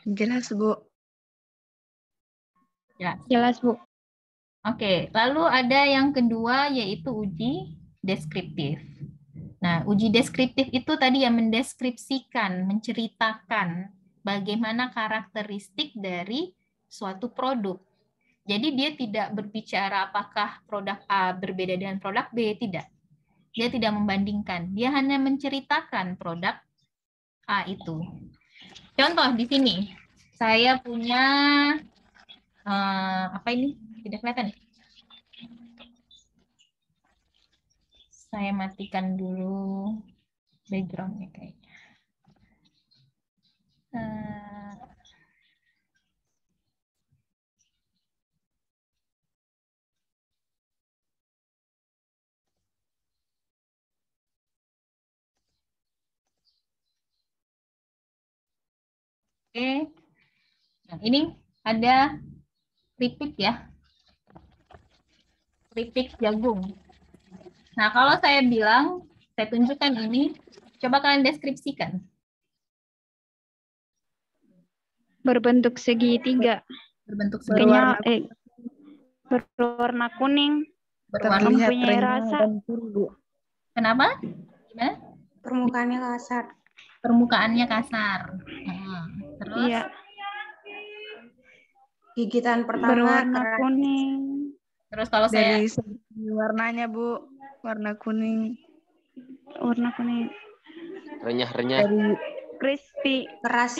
Jelas, Bu. Jelas, Bu. Oke, lalu ada yang kedua yaitu uji deskriptif. Nah, uji deskriptif itu tadi yang mendeskripsikan, menceritakan bagaimana karakteristik dari suatu produk. Jadi dia tidak berbicara apakah produk A berbeda dengan produk B, tidak. Dia tidak membandingkan, dia hanya menceritakan produk A itu. Contoh di sini, saya punya apa ini? Tidak kelihatan nih. Saya matikan dulu background-nya kayaknya. Oke. Nah, ini ada keripik ya. Keripik jagung. Nah, kalau saya bilang, saya tunjukkan ini, coba kalian deskripsikan. Berbentuk segitiga. Berbentuk Berwarna kuning. Mempunyai rasa. Kenapa? Gimana? Permukaannya kasar. Permukaannya kasar. Terus? Iya. Gigitan pertama berwarna keras. kuning. Terus kalau Dari saya segi warnanya, Bu, warna kuning. Warna kuning. Renyah-renyah. Dari Crispy. Keras.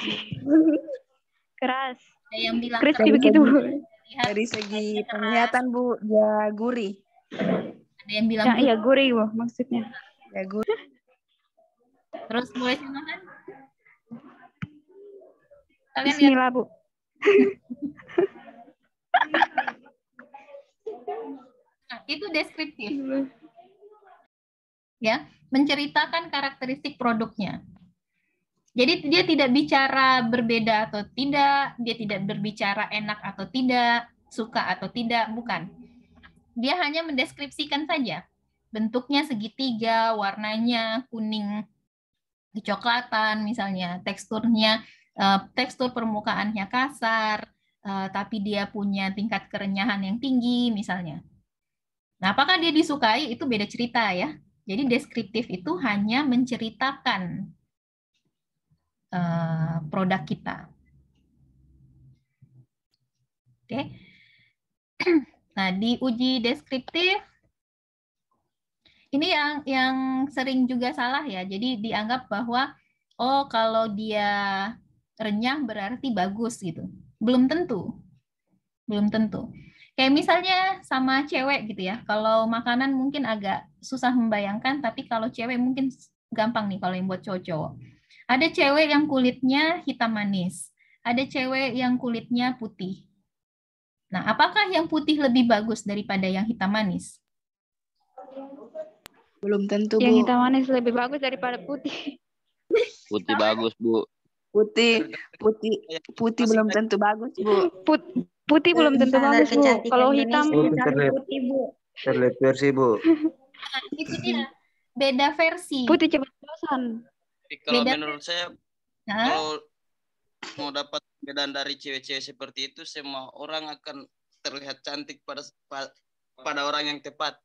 Keras. ada yang bilang Crispy keras. begitu. dari segi penglihatan, Bu, ya gurih. Ada yang bilang Ya, iya gurih, Bu, maksudnya. Ya gurih. Terus boleh silakan. Kalian lihat. Bismillah, Bu. Nah, itu deskriptif. Ya, menceritakan karakteristik produknya. Jadi dia tidak bicara berbeda atau tidak, dia tidak berbicara enak atau tidak, suka atau tidak, bukan. Dia hanya mendeskripsikan saja. Bentuknya segitiga, warnanya kuning kecoklatan misalnya, teksturnya, tekstur permukaannya kasar, tapi dia punya tingkat kerenyahan yang tinggi misalnya. Nah, apakah dia disukai? Itu beda cerita ya. Jadi deskriptif itu hanya menceritakan produk kita. Oke. Nah, di uji deskriptif ini yang sering juga salah ya. Jadi dianggap bahwa oh kalau dia renyah berarti bagus gitu. Belum tentu. Belum tentu. Kayak misalnya sama cewek gitu ya. Kalau makanan mungkin agak susah membayangkan, tapi kalau cewek mungkin gampang nih kalau yang buat cowok-cowok. Ada cewek yang kulitnya hitam manis. Ada cewek yang kulitnya putih. Nah, apakah yang putih lebih bagus daripada yang hitam manis? Belum tentu, Bu. Yang hitam manis lebih bagus daripada putih. Putih bagus, Bu. Putih belum tentu bagus, Bu. Putih belum tentu bagus, Bu. Kalau hitam putih, Bu. Terlihat versi, Bu. Itu dia. Beda versi. Putih cepat bosan. Kalau Beda. menurut saya, kalau mau dapat perbedaan dari cewek-cewek seperti itu, semua orang akan terlihat cantik pada orang yang tepat.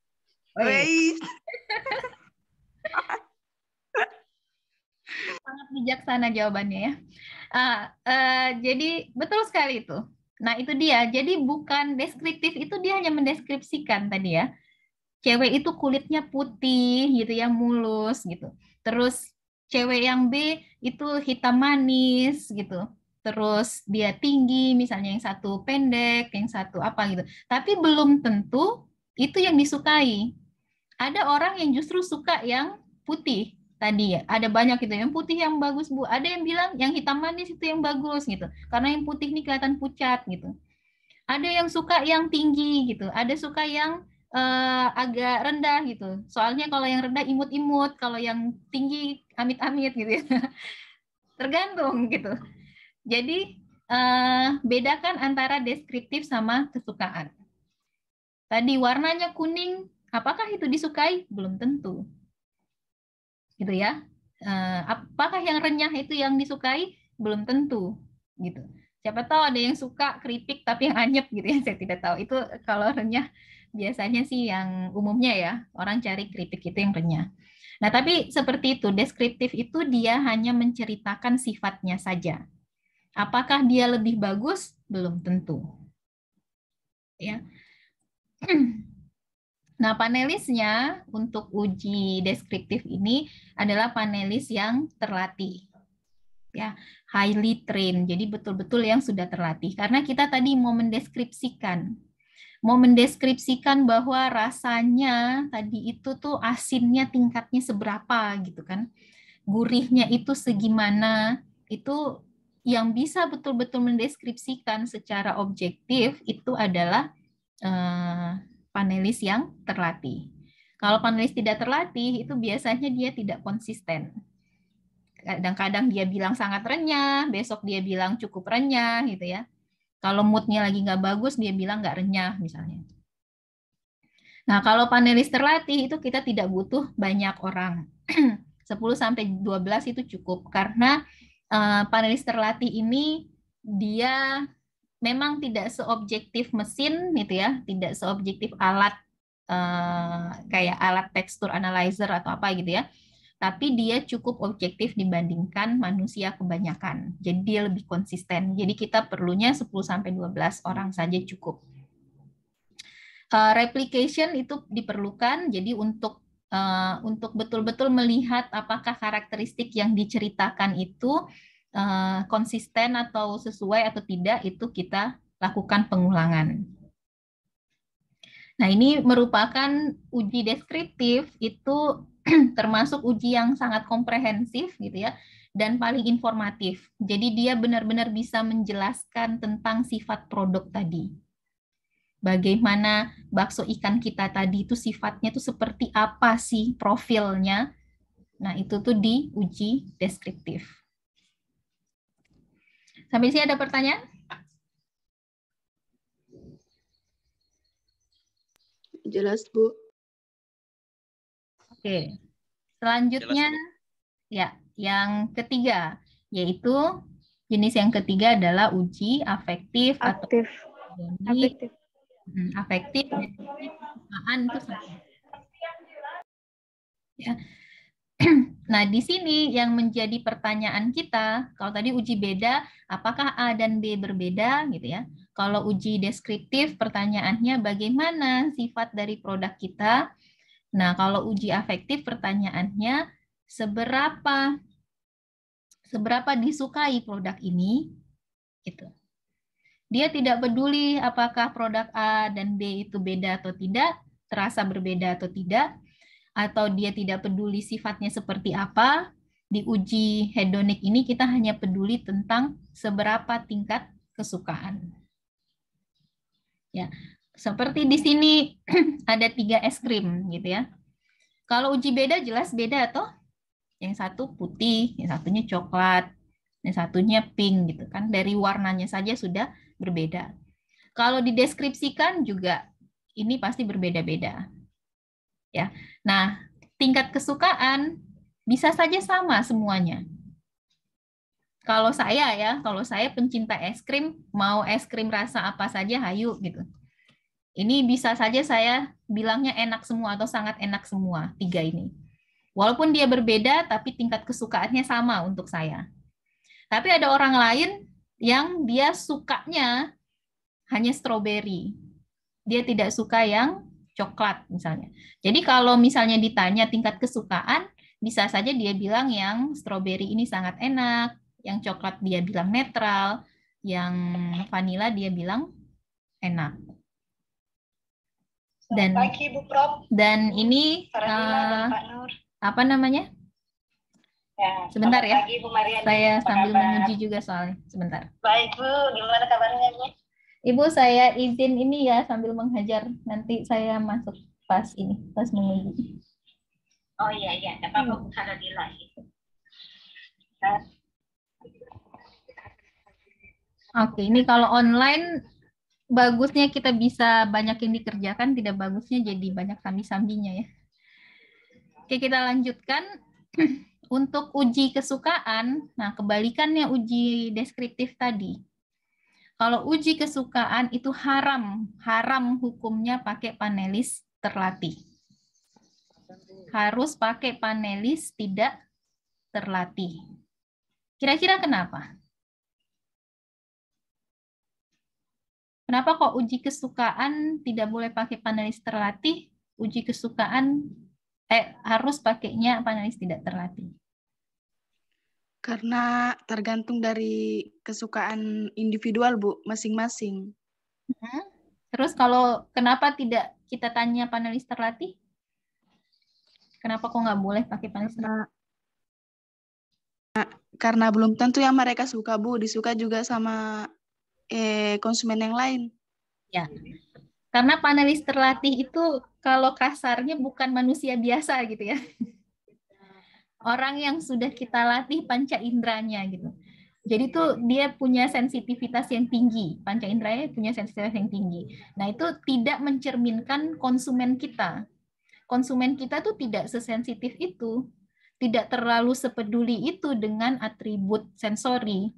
Sangat bijaksana jawabannya ya. Jadi betul sekali itu. Nah itu dia. Jadi bukan deskriptif, itu dia hanya mendeskripsikan tadi ya. cewek itu kulitnya putih gitu ya, mulus gitu. Terus cewek yang B itu hitam manis gitu. Terus dia tinggi, misalnya yang satu pendek, yang satu apa gitu. Tapi belum tentu itu yang disukai. Ada orang yang justru suka yang putih tadi ya. Ada banyak gitu yang putih yang bagus Bu. Ada yang bilang yang hitam manis itu yang bagus gitu. Karena yang putih ini kelihatan pucat gitu. Ada yang suka yang tinggi gitu. Ada suka yang agak rendah gitu. Soalnya kalau yang rendah imut-imut, kalau yang tinggi amit-amit gitu ya. Tergantung gitu. Jadi bedakan antara deskriptif sama kesukaan. Tadi warnanya kuning, apakah itu disukai? Belum tentu. Gitu ya. Apakah yang renyah itu yang disukai? Belum tentu. Gitu. Siapa tahu ada yang suka keripik tapi yang anyep gitu ya. Saya tidak tahu. Itu kalau renyah biasanya sih yang umumnya ya. Orang cari keripik itu yang renyah. Nah, tapi seperti itu. Deskriptif itu dia hanya menceritakan sifatnya saja. Apakah dia lebih bagus? Belum tentu. Ya. Nah, panelisnya untuk uji deskriptif ini adalah panelis yang terlatih. Ya, highly trained. Jadi betul-betul yang sudah terlatih. Karena kita tadi mau mendeskripsikan. Mau mendeskripsikan bahwa rasanya tadi itu tuh asinnya tingkatnya seberapa gitu kan. Gurihnya itu segimana. Itu yang bisa betul-betul mendeskripsikan secara objektif itu adalah panelis yang terlatih. Kalau panelis tidak terlatih, itu biasanya dia tidak konsisten. Kadang-kadang dia bilang sangat renyah, besok dia bilang cukup renyah, gitu ya. Kalau moodnya lagi nggak bagus, dia bilang nggak renyah, misalnya. Nah, kalau panelis terlatih, itu kita tidak butuh banyak orang. 10-12 itu cukup, karena panelis terlatih ini dia memang tidak seobjektif mesin gitu ya, tidak seobjektif alat kayak alat tekstur analyzer atau apa gitu ya. Tapi dia cukup objektif dibandingkan manusia kebanyakan. Jadi dia lebih konsisten. Jadi kita perlunya 10-12 orang saja cukup. Replication itu diperlukan, jadi untuk betul-betul melihat apakah karakteristik yang diceritakan itu konsisten atau sesuai atau tidak, itu kita lakukan pengulangan. Nah, ini merupakan uji deskriptif, itu termasuk uji yang sangat komprehensif gitu ya, dan paling informatif. Jadi dia benar-benar bisa menjelaskan tentang sifat produk tadi. Bagaimana bakso ikan kita tadi itu sifatnya itu seperti apa sih profilnya. Nah, itu tuh diuji deskriptif. Sampai sini ada pertanyaan? Jelas, Bu. Oke. Selanjutnya, ya, yang ketiga, yaitu jenis yang ketiga adalah uji afektif atau afektif. Afektif dan kesukaan itu sama. Ya. Nah, di sini yang menjadi pertanyaan kita, kalau tadi uji beda, apakah A dan B berbeda gitu ya? Kalau uji deskriptif, pertanyaannya bagaimana sifat dari produk kita? Nah, kalau uji afektif, pertanyaannya seberapa disukai produk ini? Gitu. Dia tidak peduli apakah produk A dan B itu beda atau tidak, terasa berbeda atau tidak, atau dia tidak peduli sifatnya seperti apa. Di uji hedonik ini kita hanya peduli tentang seberapa tingkat kesukaan. Ya, seperti di sini ada 3 es krim gitu ya. Kalau uji beda jelas beda toh. Yang satu putih, yang satunya coklat, yang satunya pink gitu kan. Dari warnanya saja sudah berbeda. Kalau dideskripsikan juga ini pasti berbeda-beda. Ya. Nah, tingkat kesukaan bisa saja sama semuanya. Kalau saya pencinta es krim, mau es krim rasa apa saja hayu gitu. Ini bisa saja saya bilangnya enak semua atau sangat enak semua, 3 ini. Walaupun dia berbeda, tapi tingkat kesukaannya sama untuk saya. Tapi ada orang lain yang dia sukanya hanya stroberi. Dia tidak suka yang coklat misalnya. Jadi kalau misalnya ditanya tingkat kesukaan, bisa saja dia bilang yang stroberi ini sangat enak, yang coklat dia bilang netral, yang vanila dia bilang enak. Dan Pagi, Bu Prof. Dan ini dan Pak Nur. apa namanya? Ya, Sebentar ya. Pagi, Bu Mariani. Saya Apa sambil kabar? menguji juga soalnya. Sebentar. Baik, Bu. Gimana kabarnya, Bu? Ibu, saya izin ini ya sambil menghajar. Nanti saya masuk pas menguji. Oh iya, iya. Tidak apa-apa, Bu. Kalau di live. Oke, ini kalau online bagusnya kita bisa banyak yang dikerjakan, tidak bagusnya jadi banyak sambi-sambinya ya. Oke, kita lanjutkan. Untuk uji kesukaan, nah kebalikannya uji deskriptif tadi. Kalau uji kesukaan itu haram hukumnya pakai panelis terlatih. Harus pakai panelis tidak terlatih. Kira-kira kenapa? Kenapa kok uji kesukaan tidak boleh pakai panelis terlatih? Uji kesukaan harus pakainya panelis tidak terlatih. Karena tergantung dari kesukaan individual, Bu, masing-masing. Terus kalau kenapa tidak kita tanya panelis terlatih? Kenapa kok nggak boleh pakai panelis terlatih? Karena belum tentu yang mereka suka, Bu. Disuka juga sama konsumen yang lain. Ya, karena panelis terlatih itu kalau kasarnya bukan manusia biasa gitu ya. Orang yang sudah kita latih panca inderanya gitu. Jadi tuh dia punya sensitivitas yang tinggi, panca inderanya punya sensitivitas yang tinggi. Nah itu tidak mencerminkan konsumen kita. Konsumen kita tuh tidak sesensitif itu, tidak terlalu sepeduli itu dengan atribut sensori.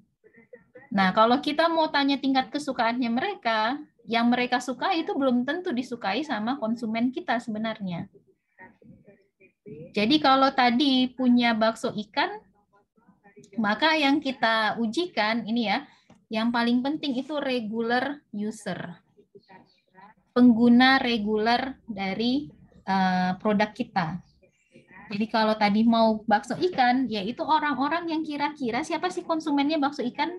Nah kalau kita mau tanya tingkat kesukaannya mereka, yang mereka suka itu belum tentu disukai sama konsumen kita sebenarnya. Jadi kalau tadi punya bakso ikan, maka yang kita ujikan ini ya, yang paling penting itu regular user. Pengguna reguler dari produk kita. Jadi kalau tadi mau bakso ikan, yaitu orang-orang yang kira-kira siapa sih konsumennya bakso ikan?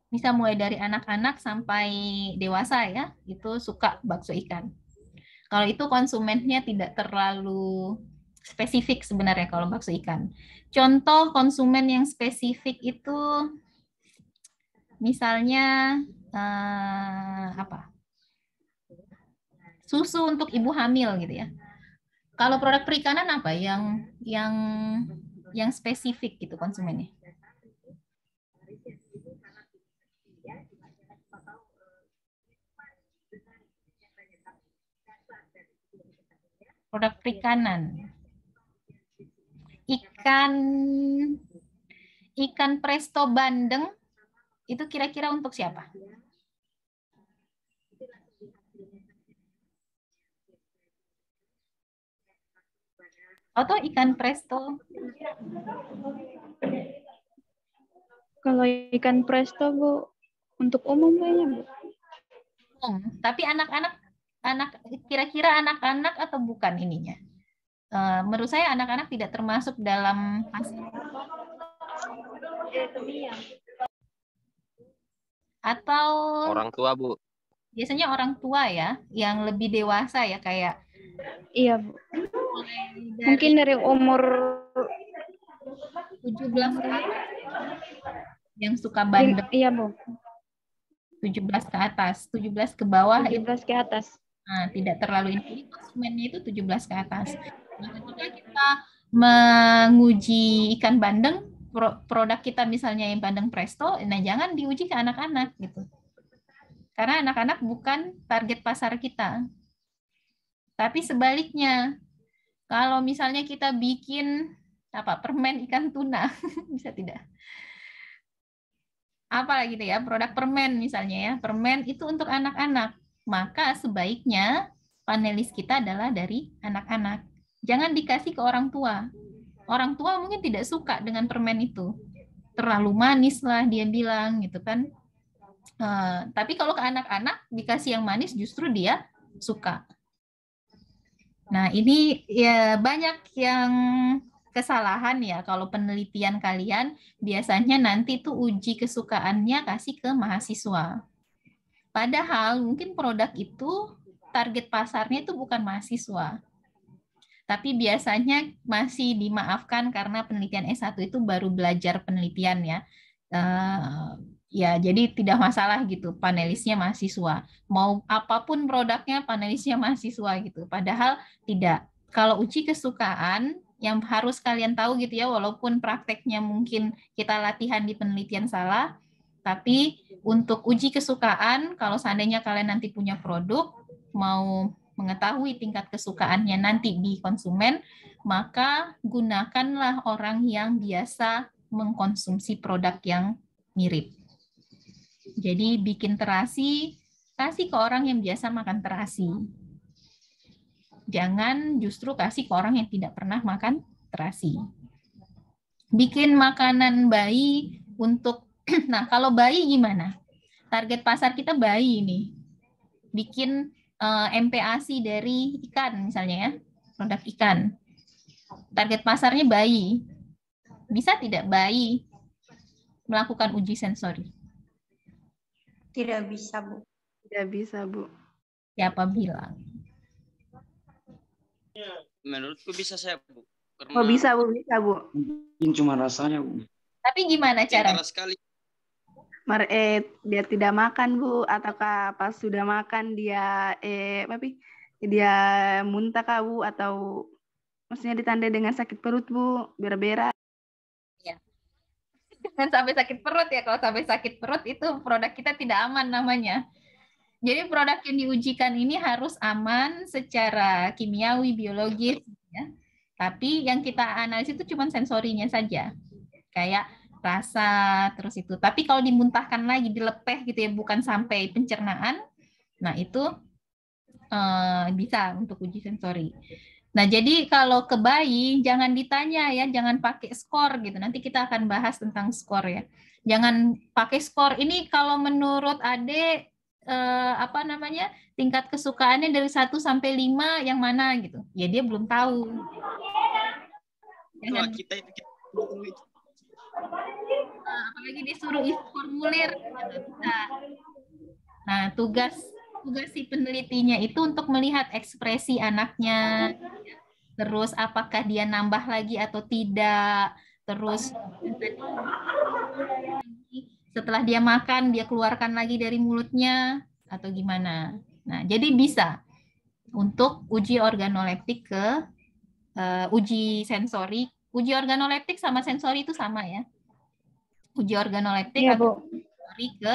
Bisa mulai dari anak-anak sampai dewasa ya, itu suka bakso ikan. Kalau itu konsumennya tidak terlalu spesifik sebenarnya kalau bakso ikan. Contoh konsumen yang spesifik itu misalnya apa? Susu untuk ibu hamil gitu ya. Kalau produk perikanan apa yang spesifik gitu konsumennya? Produk perikanan. Ikan presto bandeng itu kira-kira untuk siapa? Atau ikan presto? Kalau ikan presto, Bu, untuk umum kayaknya, Bu. Tapi kira-kira anak-anak atau bukan ininya? Menurut saya anak-anak tidak termasuk dalam atau orang tua, Bu. Biasanya orang tua ya, yang lebih dewasa ya kayak. Iya, Bu. Mungkin dari umur 17 ke atas. Yang suka bandeng. Iya, Bu. 17 ke atas, 17 ke bawah. 17 ke atas. Nah, tidak terlalu ini konsumennya itu 17 ke atas. Nah, ketika kita menguji ikan bandeng, produk kita misalnya yang bandeng presto, nah jangan diuji ke anak-anak gitu. Karena anak-anak bukan target pasar kita. Tapi sebaliknya, kalau misalnya kita bikin permen ikan tuna, bisa tidak? Apa gitu ya, produk permen misalnya ya, permen itu untuk anak-anak. Maka sebaiknya panelis kita adalah dari anak-anak. Jangan dikasih ke orang tua. Orang tua mungkin tidak suka dengan permen itu. Terlalu manis lah dia bilang gitu kan. Tapi kalau ke anak-anak dikasih yang manis justru dia suka. Nah, ini ya banyak yang kesalahan ya kalau penelitian kalian biasanya nanti tuh uji kesukaannya kasih ke mahasiswa. Padahal mungkin produk itu target pasarnya itu bukan mahasiswa. Tapi biasanya masih dimaafkan karena penelitian S1 itu baru belajar penelitian ya. Ya, jadi tidak masalah gitu panelisnya mahasiswa. Mau apapun produknya panelisnya mahasiswa gitu. Padahal tidak. Kalau uji kesukaan yang harus kalian tahu gitu ya, walaupun prakteknya mungkin kita latihan di penelitian salah, tapi untuk uji kesukaan kalau seandainya kalian nanti punya produk, mau mengetahui tingkat kesukaannya nanti di konsumen, maka gunakanlah orang yang biasa mengkonsumsi produk yang mirip. Jadi bikin terasi, kasih ke orang yang biasa makan terasi. Jangan justru kasih ke orang yang tidak pernah makan terasi. Bikin makanan bayi untuk, nah kalau bayi gimana? Target pasar kita bayi nih. Bikin MPASI dari ikan misalnya ya, produk ikan. Target pasarnya bayi. Bisa tidak bayi melakukan uji sensori? Tidak bisa, Bu. Tidak bisa, Bu. Siapa bilang? Menurutku bisa saya, Bu. Karena Oh, bisa, Bu. Bisa, Bu. Mungkin cuma rasanya, Bu. Tapi gimana caranya? sekali. Dia tidak makan, Bu, ataukah pas sudah makan dia dia muntah kah, Bu, atau maksudnya ditandai dengan sakit perut, Bu, berak-berak. Ya. Jangan sampai sakit perut ya. Kalau sampai sakit perut itu produk kita tidak aman namanya. Jadi produk yang diujikan ini harus aman secara kimiawi, biologis, ya. Tapi yang kita analisis itu cuma sensorinya saja, kayak rasa, terus itu. Tapi kalau dimuntahkan lagi, dilepeh gitu ya, bukan sampai pencernaan, nah itu bisa untuk uji sensori. Nah, jadi kalau ke bayi, jangan ditanya ya, jangan pakai skor gitu. Nanti kita akan bahas tentang skor ya. Jangan pakai skor. Ini kalau menurut Ade, tingkat kesukaannya dari 1 sampai 5 yang mana gitu. Ya dia belum tahu. Jangan, apalagi disuruh isi formulir, nggak bisa. Nah, tugas si penelitinya itu untuk melihat ekspresi anaknya, terus apakah dia nambah lagi atau tidak, terus setelah dia makan dia keluarkan lagi dari mulutnya atau gimana. Nah, jadi bisa untuk uji organoleptik ke uji sensori. Uji organoleptik sama sensori itu sama ya. Uji organoleptik atau sensori ke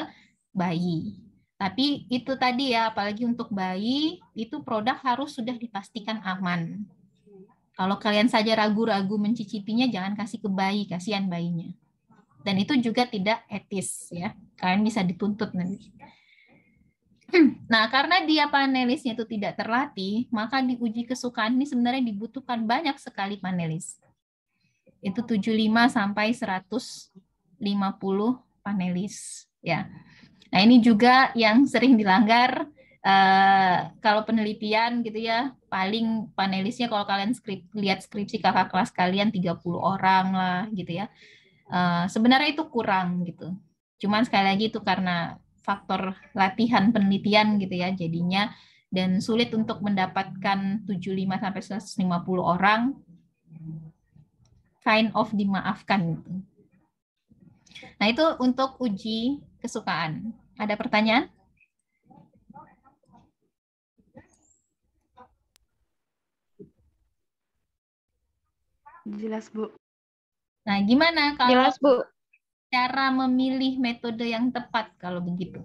bayi. Tapi itu tadi ya, apalagi untuk bayi, itu produk harus sudah dipastikan aman. Kalau kalian saja ragu-ragu mencicipinya, jangan kasih ke bayi, kasihan bayinya. Dan itu juga tidak etis ya. Kalian bisa dituntut nanti. Nah, karena dia panelisnya itu tidak terlatih, maka di uji kesukaan ini sebenarnya dibutuhkan banyak sekali panelis. Itu 75 sampai 150 panelis ya. Nah, ini juga yang sering dilanggar kalau penelitian gitu ya, paling panelisnya kalau kalian lihat skripsi kakak kelas kalian 30 orang lah gitu ya. Sebenarnya itu kurang gitu. Cuman sekali lagi itu karena faktor latihan penelitian gitu ya jadinya, dan sulit untuk mendapatkan 75 sampai 150 orang, kind of dimaafkan gitu. Nah, itu untuk uji kesukaan. Ada pertanyaan? Jelas, Bu. Nah, gimana kalau Jelas, Bu. cara memilih metode yang tepat kalau begitu?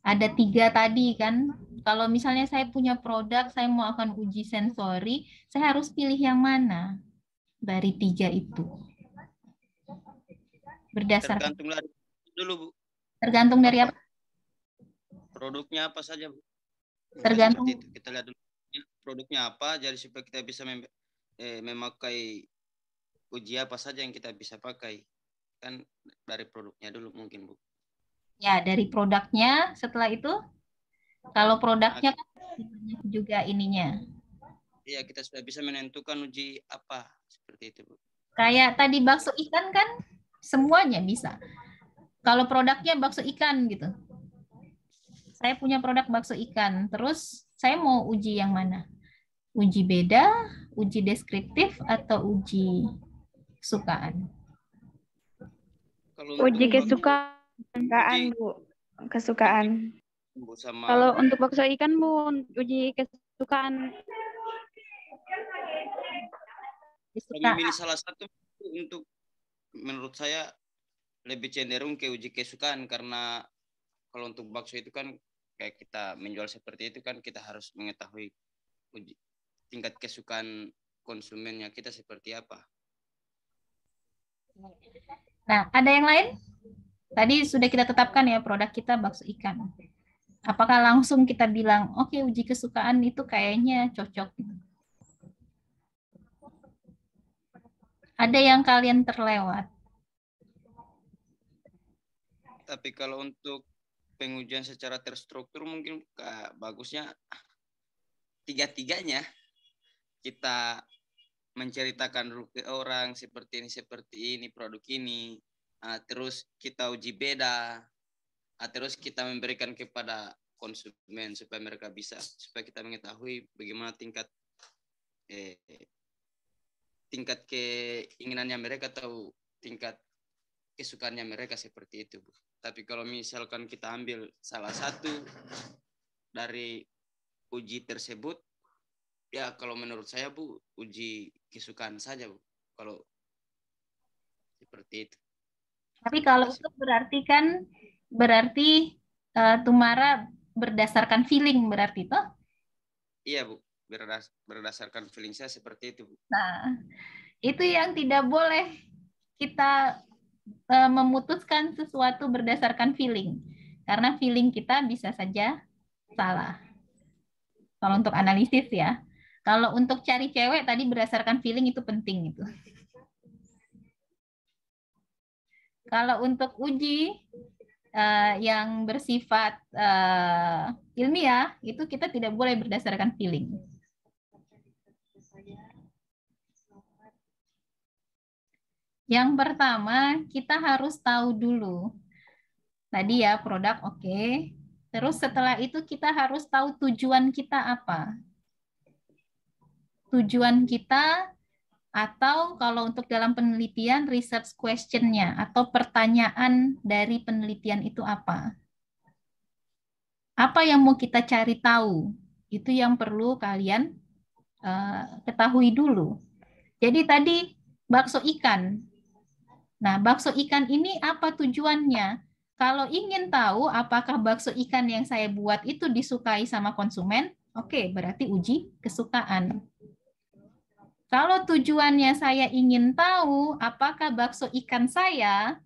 Ada 3 tadi kan. Kalau misalnya saya punya produk, saya mau akan uji sensori, saya harus pilih yang mana dari 3 itu? Berdasarkan Tergantung dari dulu, Bu. Tergantung dari apa? Produknya apa saja, Bu. Tergantung. Itu. Kita lihat dulu produknya apa, jadi supaya kita bisa memakai uji apa saja yang kita bisa pakai. Kan dari produknya dulu mungkin, Bu. Ya, dari produknya. Setelah itu, kalau produknya kan juga ininya. Iya, kita sudah bisa menentukan uji apa seperti itu, Bu. Kayak tadi bakso ikan kan semuanya bisa. Kalau produknya bakso ikan gitu. Saya punya produk bakso ikan. Terus saya mau uji yang mana? Uji beda, uji deskriptif, atau uji kesukaan? Kalau Uji untuk kesukaan, uji Bu. Kesukaan. Bu, sama Kalau untuk bakso ikan, Bu, uji kesukaan. kami milih salah satu untuk menurut saya lebih cenderung ke uji kesukaan, karena kalau untuk bakso itu kan kayak kita menjual seperti itu kan kita harus mengetahui uji, tingkat kesukaan konsumennya kita seperti apa. Nah, ada yang lain? Tadi sudah kita tetapkan ya produk kita bakso ikan. Apakah langsung kita bilang, oke, uji kesukaan itu kayaknya cocok? Ada yang kalian terlewat? Tapi kalau untuk pengujian secara terstruktur mungkin bagusnya tiga-tiganya kita menceritakan dulu ke orang seperti ini produk ini, terus kita uji beda, terus kita memberikan kepada konsumen supaya mereka bisa, supaya kita mengetahui bagaimana tingkat keinginannya mereka atau tingkat kesukaannya mereka seperti itu, Bu. Tapi kalau misalkan kita ambil salah satu dari uji tersebut, ya kalau menurut saya, Bu, uji kesukaan saja, Bu. Kalau seperti itu. Tapi kalau itu berarti Tumara berdasarkan feeling berarti toh? Iya, Bu. Berdasarkan feeling saya seperti itu, Bu. Nah, itu yang tidak boleh kita memutuskan sesuatu berdasarkan feeling. Karena feeling kita bisa saja salah. Kalau untuk analisis ya. Kalau untuk cari cewek tadi berdasarkan feeling itu penting itu. Kalau untuk uji yang bersifat ilmiah itu kita tidak boleh berdasarkan feeling. Yang pertama kita harus tahu dulu. Tadi ya produk oke. Terus setelah itu kita harus tahu tujuan kita apa. Tujuan kita atau kalau untuk dalam penelitian research question-nya atau pertanyaan dari penelitian itu apa. Apa yang mau kita cari tahu? Itu yang perlu kalian ketahui dulu. Jadi tadi bakso ikan. Nah, bakso ikan ini apa tujuannya? Kalau ingin tahu apakah bakso ikan yang saya buat itu disukai sama konsumen, oke, berarti uji kesukaan. Kalau tujuannya saya ingin tahu apakah bakso ikan saya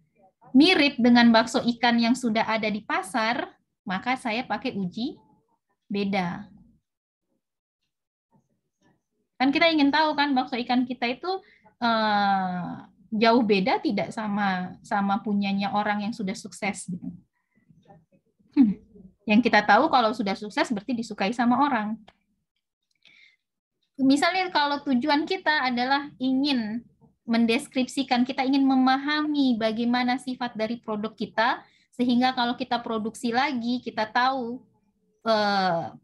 mirip dengan bakso ikan yang sudah ada di pasar, maka saya pakai uji beda. Kan kita ingin tahu kan bakso ikan kita itu jauh beda tidak sama punyanya orang yang sudah sukses gitu. Yang kita tahu kalau sudah sukses berarti disukai sama orang. Misalnya kalau tujuan kita adalah ingin mendeskripsikan, kita ingin memahami bagaimana sifat dari produk kita, sehingga kalau kita produksi lagi, kita tahu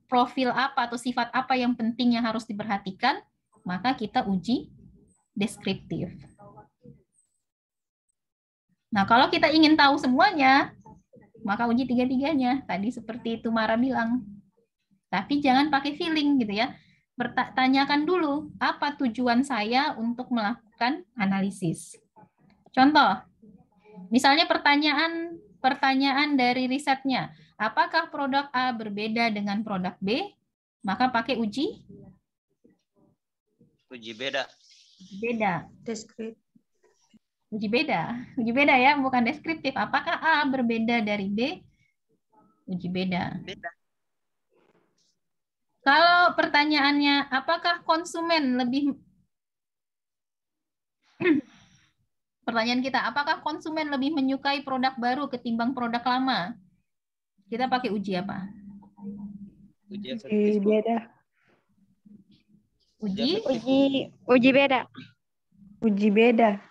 profil apa atau sifat apa yang penting yang harus diperhatikan, maka kita uji deskriptif. Nah, kalau kita ingin tahu semuanya, maka uji tiga-tiganya. Tadi seperti itu Mara bilang. Tapi jangan pakai feeling gitu ya. Tanyakan dulu apa tujuan saya untuk melakukan analisis. Contoh, misalnya pertanyaan dari risetnya, apakah produk A berbeda dengan produk B? Maka pakai uji beda. Beda. Deskriptif. Uji beda ya, bukan deskriptif. Apakah A berbeda dari B? Uji beda. Kalau pertanyaannya, apakah konsumen lebih Pertanyaan kita, apakah konsumen lebih menyukai produk baru ketimbang produk lama? Kita pakai uji apa? Uji efektif, Bu. Beda. Uji? efektif, Bu. Uji beda. Uji beda.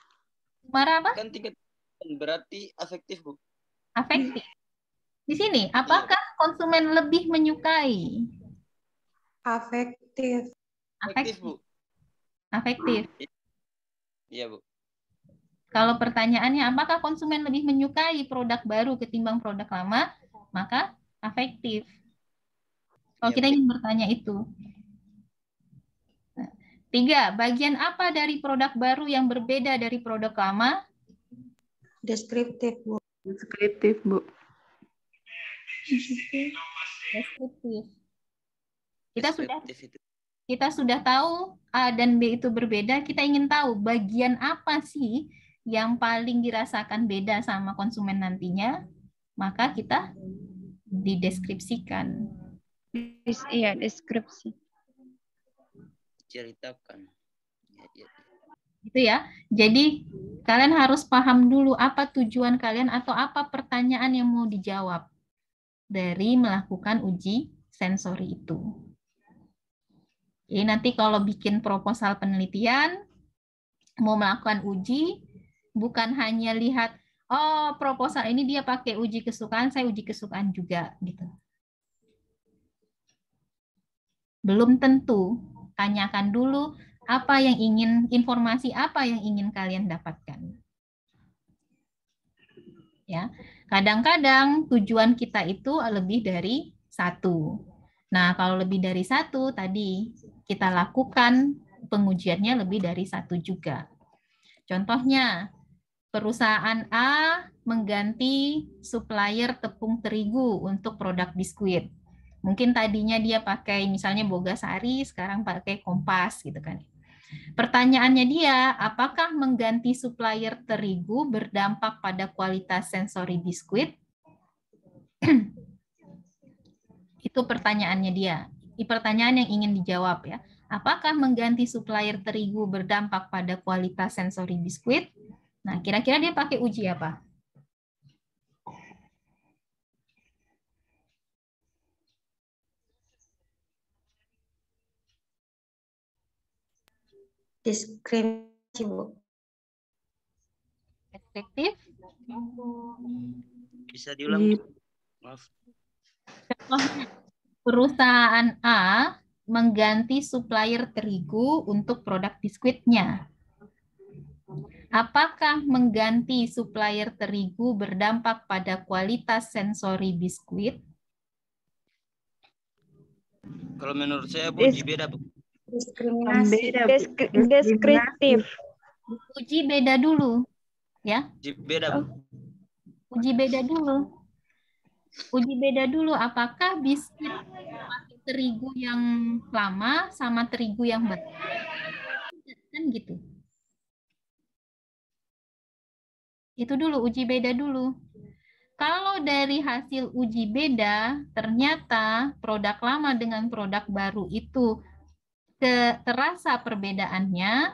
Marah apa? Kan tingkat berarti efektif, Bu. Afektif. Di sini, apakah konsumen lebih menyukai? Afektif. Efektif, Bu. Afektif. Iya, Bu. Kalau pertanyaannya, apakah konsumen lebih menyukai produk baru ketimbang produk lama? Maka afektif. Kalau Iya, kita Bu. ingin bertanya itu. Nah, 3. Bagian apa dari produk baru yang berbeda dari produk lama? Deskriptif, Bu. Deskriptif, Bu. Deskriptif. Deskriptif itu. Kita sudah tahu A dan B itu berbeda, kita ingin tahu bagian apa sih yang paling dirasakan beda sama konsumen nantinya, maka kita dideskripsikan. Iya, deskripsi. Ceritakan. Ya. Gitu ya. Jadi kalian harus paham dulu apa tujuan kalian atau apa pertanyaan yang mau dijawab dari melakukan uji sensori itu. Jadi nanti kalau bikin proposal penelitian, mau melakukan uji, bukan hanya lihat, oh proposal ini dia pakai uji kesukaan, saya uji kesukaan juga. Gitu. Belum tentu, tanyakan dulu apa yang ingin, informasi apa yang ingin kalian dapatkan. Ya, kadang-kadang tujuan kita itu lebih dari satu. Nah, kalau lebih dari satu, tadi kita lakukan pengujiannya lebih dari satu juga. Contohnya, perusahaan A mengganti supplier tepung terigu untuk produk biskuit. Mungkin tadinya dia pakai misalnya Bogasari, sekarang pakai Kompas gitu kan. Pertanyaannya dia, apakah mengganti supplier terigu berdampak pada kualitas sensori biskuit? Itu pertanyaannya dia. Ini pertanyaan yang ingin dijawab ya. Apakah mengganti supplier terigu berdampak pada kualitas sensori biskuit? Nah, kira-kira dia pakai uji apa? Deskripsi, Bu. Deskriptif? Bisa diulang? Maaf. Perusahaan A mengganti supplier terigu untuk produk biskuitnya. Apakah mengganti supplier terigu berdampak pada kualitas sensori biskuit? Kalau menurut saya, Bu, uji beda, Bu. Diskriminasi. Deskriptif. Uji beda dulu, ya. Uji beda, Bu. Uji beda dulu. Uji beda dulu apakah biskuit pakai terigu yang lama sama terigu yang baru. Kan gitu. Itu dulu, uji beda dulu. Kalau dari hasil uji beda, ternyata produk lama dengan produk baru itu terasa perbedaannya,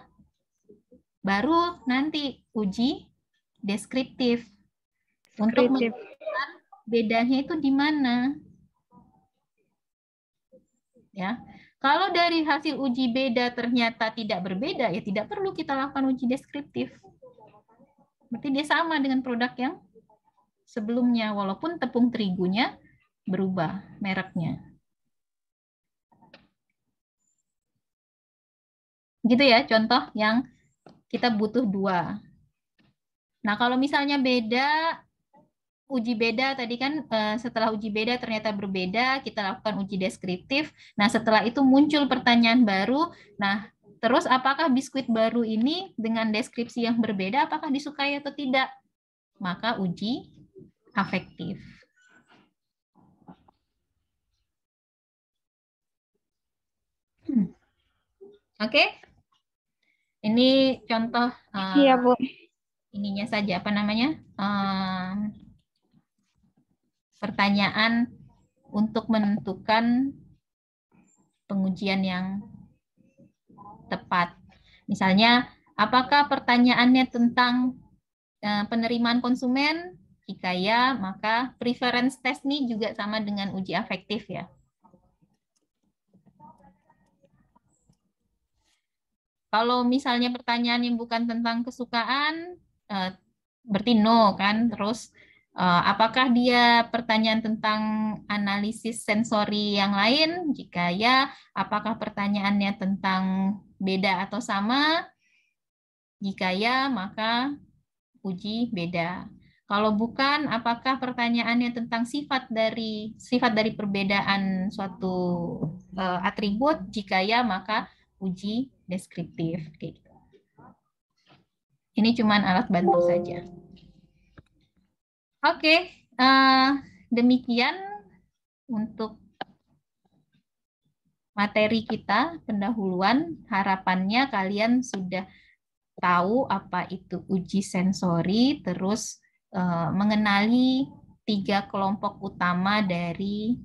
baru nanti uji deskriptif. Untuk menentukan bedanya itu di mana. Ya. Kalau dari hasil uji beda ternyata tidak berbeda, ya tidak perlu kita lakukan uji deskriptif. Berarti dia sama dengan produk yang sebelumnya, walaupun tepung terigunya berubah mereknya. Gitu ya, contoh yang kita butuh 2. Nah, kalau misalnya beda, uji beda tadi kan setelah uji beda ternyata berbeda, kita lakukan uji deskriptif. Nah, setelah itu muncul pertanyaan baru. Nah, terus apakah biskuit baru ini dengan deskripsi yang berbeda, apakah disukai atau tidak? Maka uji afektif. Oke? Ini contoh Iya, Bu. ininya saja, apa namanya? Pertanyaan untuk menentukan pengujian yang tepat. Misalnya, apakah pertanyaannya tentang penerimaan konsumen? Jika ya, maka preference test ini juga sama dengan uji afektif ya. Kalau misalnya pertanyaan yang bukan tentang kesukaan, berarti no kan. Terus apakah dia pertanyaan tentang analisis sensori yang lain? Jika ya, apakah pertanyaannya tentang beda atau sama? Jika ya, maka uji beda. Kalau bukan, apakah pertanyaannya tentang sifat dari perbedaan suatu atribut? Jika ya, maka uji deskriptif. Kayak gitu. Ini cuma alat bantu saja. Oke, demikian untuk materi kita pendahuluan. Harapannya kalian sudah tahu apa itu uji sensori, terus mengenali 3 kelompok utama dari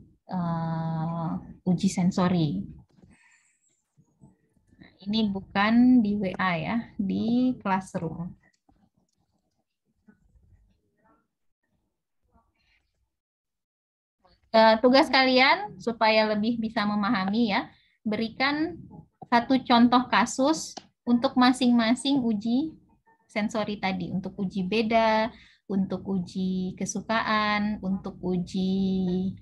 uji sensori. Ini bukan di WA ya, di Classroom. Tugas kalian supaya lebih bisa memahami ya, berikan satu contoh kasus untuk masing-masing uji sensori tadi, untuk uji beda, untuk uji kesukaan, untuk uji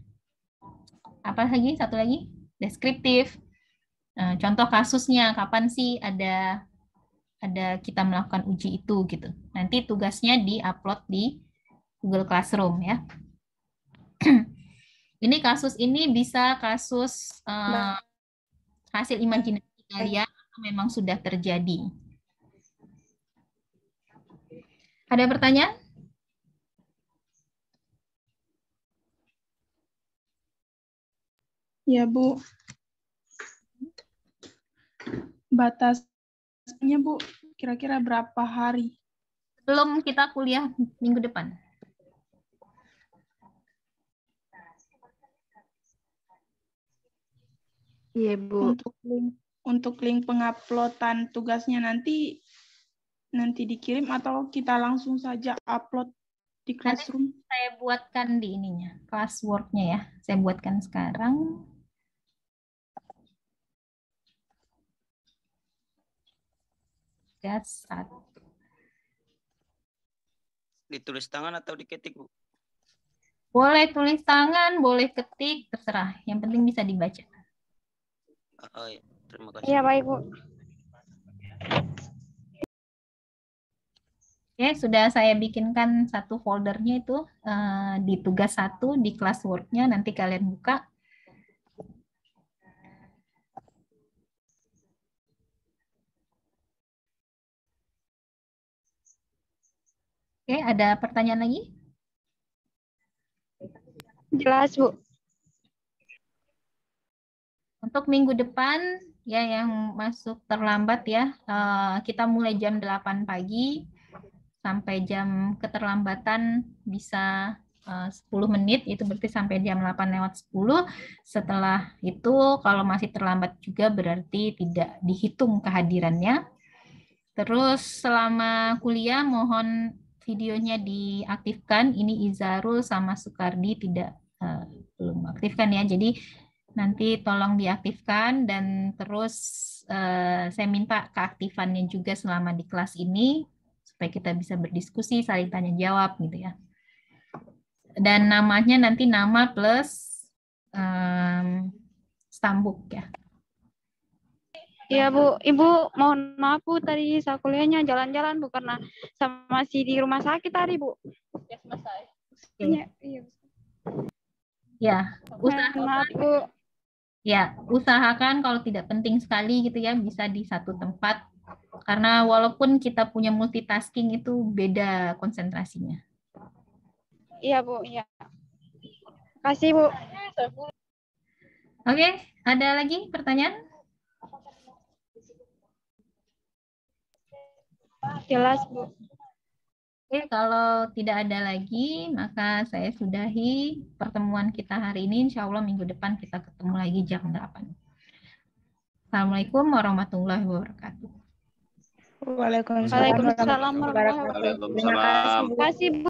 apa lagi? Satu lagi, deskriptif. Contoh kasusnya kapan sih ada kita melakukan uji itu gitu. Nanti tugasnya di-upload di Google Classroom ya. Ini kasus ini bisa kasus hasil imajinasi kalian atau memang sudah terjadi. Ada pertanyaan? Ya, Bu. Batasnya, Bu, kira-kira berapa hari? Belum kita kuliah minggu depan. Iya, Bu. Untuk link penguploadan tugasnya nanti dikirim atau kita langsung saja upload di Classroom? Nanti saya buatkan di ininya, classwork-nya ya. Saya buatkan sekarang. Tugas 1. Ditulis tangan atau diketik, Bu? Boleh tulis tangan, boleh ketik, terserah. Yang penting bisa dibaca. Oh, iya. Terima kasih. Iya, baik, Bu. Oke, sudah saya bikinkan satu foldernya itu di tugas 1 di classwork-nya. Nanti kalian buka. Oke, ada pertanyaan lagi? Jelas, Bu. Untuk minggu depan, ya yang masuk terlambat ya, kita mulai jam 8 pagi sampai jam keterlambatan bisa 10 menit, itu berarti sampai jam 8:10. Setelah itu, kalau masih terlambat juga berarti tidak dihitung kehadirannya. Terus selama kuliah, mohon videonya diaktifkan. Ini Izarul sama Sukardi belum aktifkan ya. Jadi nanti tolong diaktifkan dan terus saya minta keaktifannya juga selama di kelas ini supaya kita bisa berdiskusi, saling tanya jawab gitu ya. Dan namanya nanti nama plus stambuk ya. Iya, Bu. Ibu, mohon maaf, Bu. Tadi saya kuliahnya jalan-jalan, Bu. Karena sama masih di rumah sakit tadi, Bu. Ya, selesai. Iya. Iya. Ya, Maaf, Bu. Ya, usahakan kalau tidak penting sekali gitu ya, bisa di satu tempat. Karena walaupun kita punya multitasking itu beda konsentrasinya. Iya, Bu. Iya. Kasih, Bu. Oke, ada lagi pertanyaan? Jelas, Bu. Oke, kalau tidak ada lagi, maka saya sudahi pertemuan kita hari ini. Insya Allah minggu depan kita ketemu lagi jam 8. Assalamualaikum warahmatullahi wabarakatuh. Waalaikumsalam warahmatullahi wabarakatuh. Waalaikumsalam. Terima kasih Bu.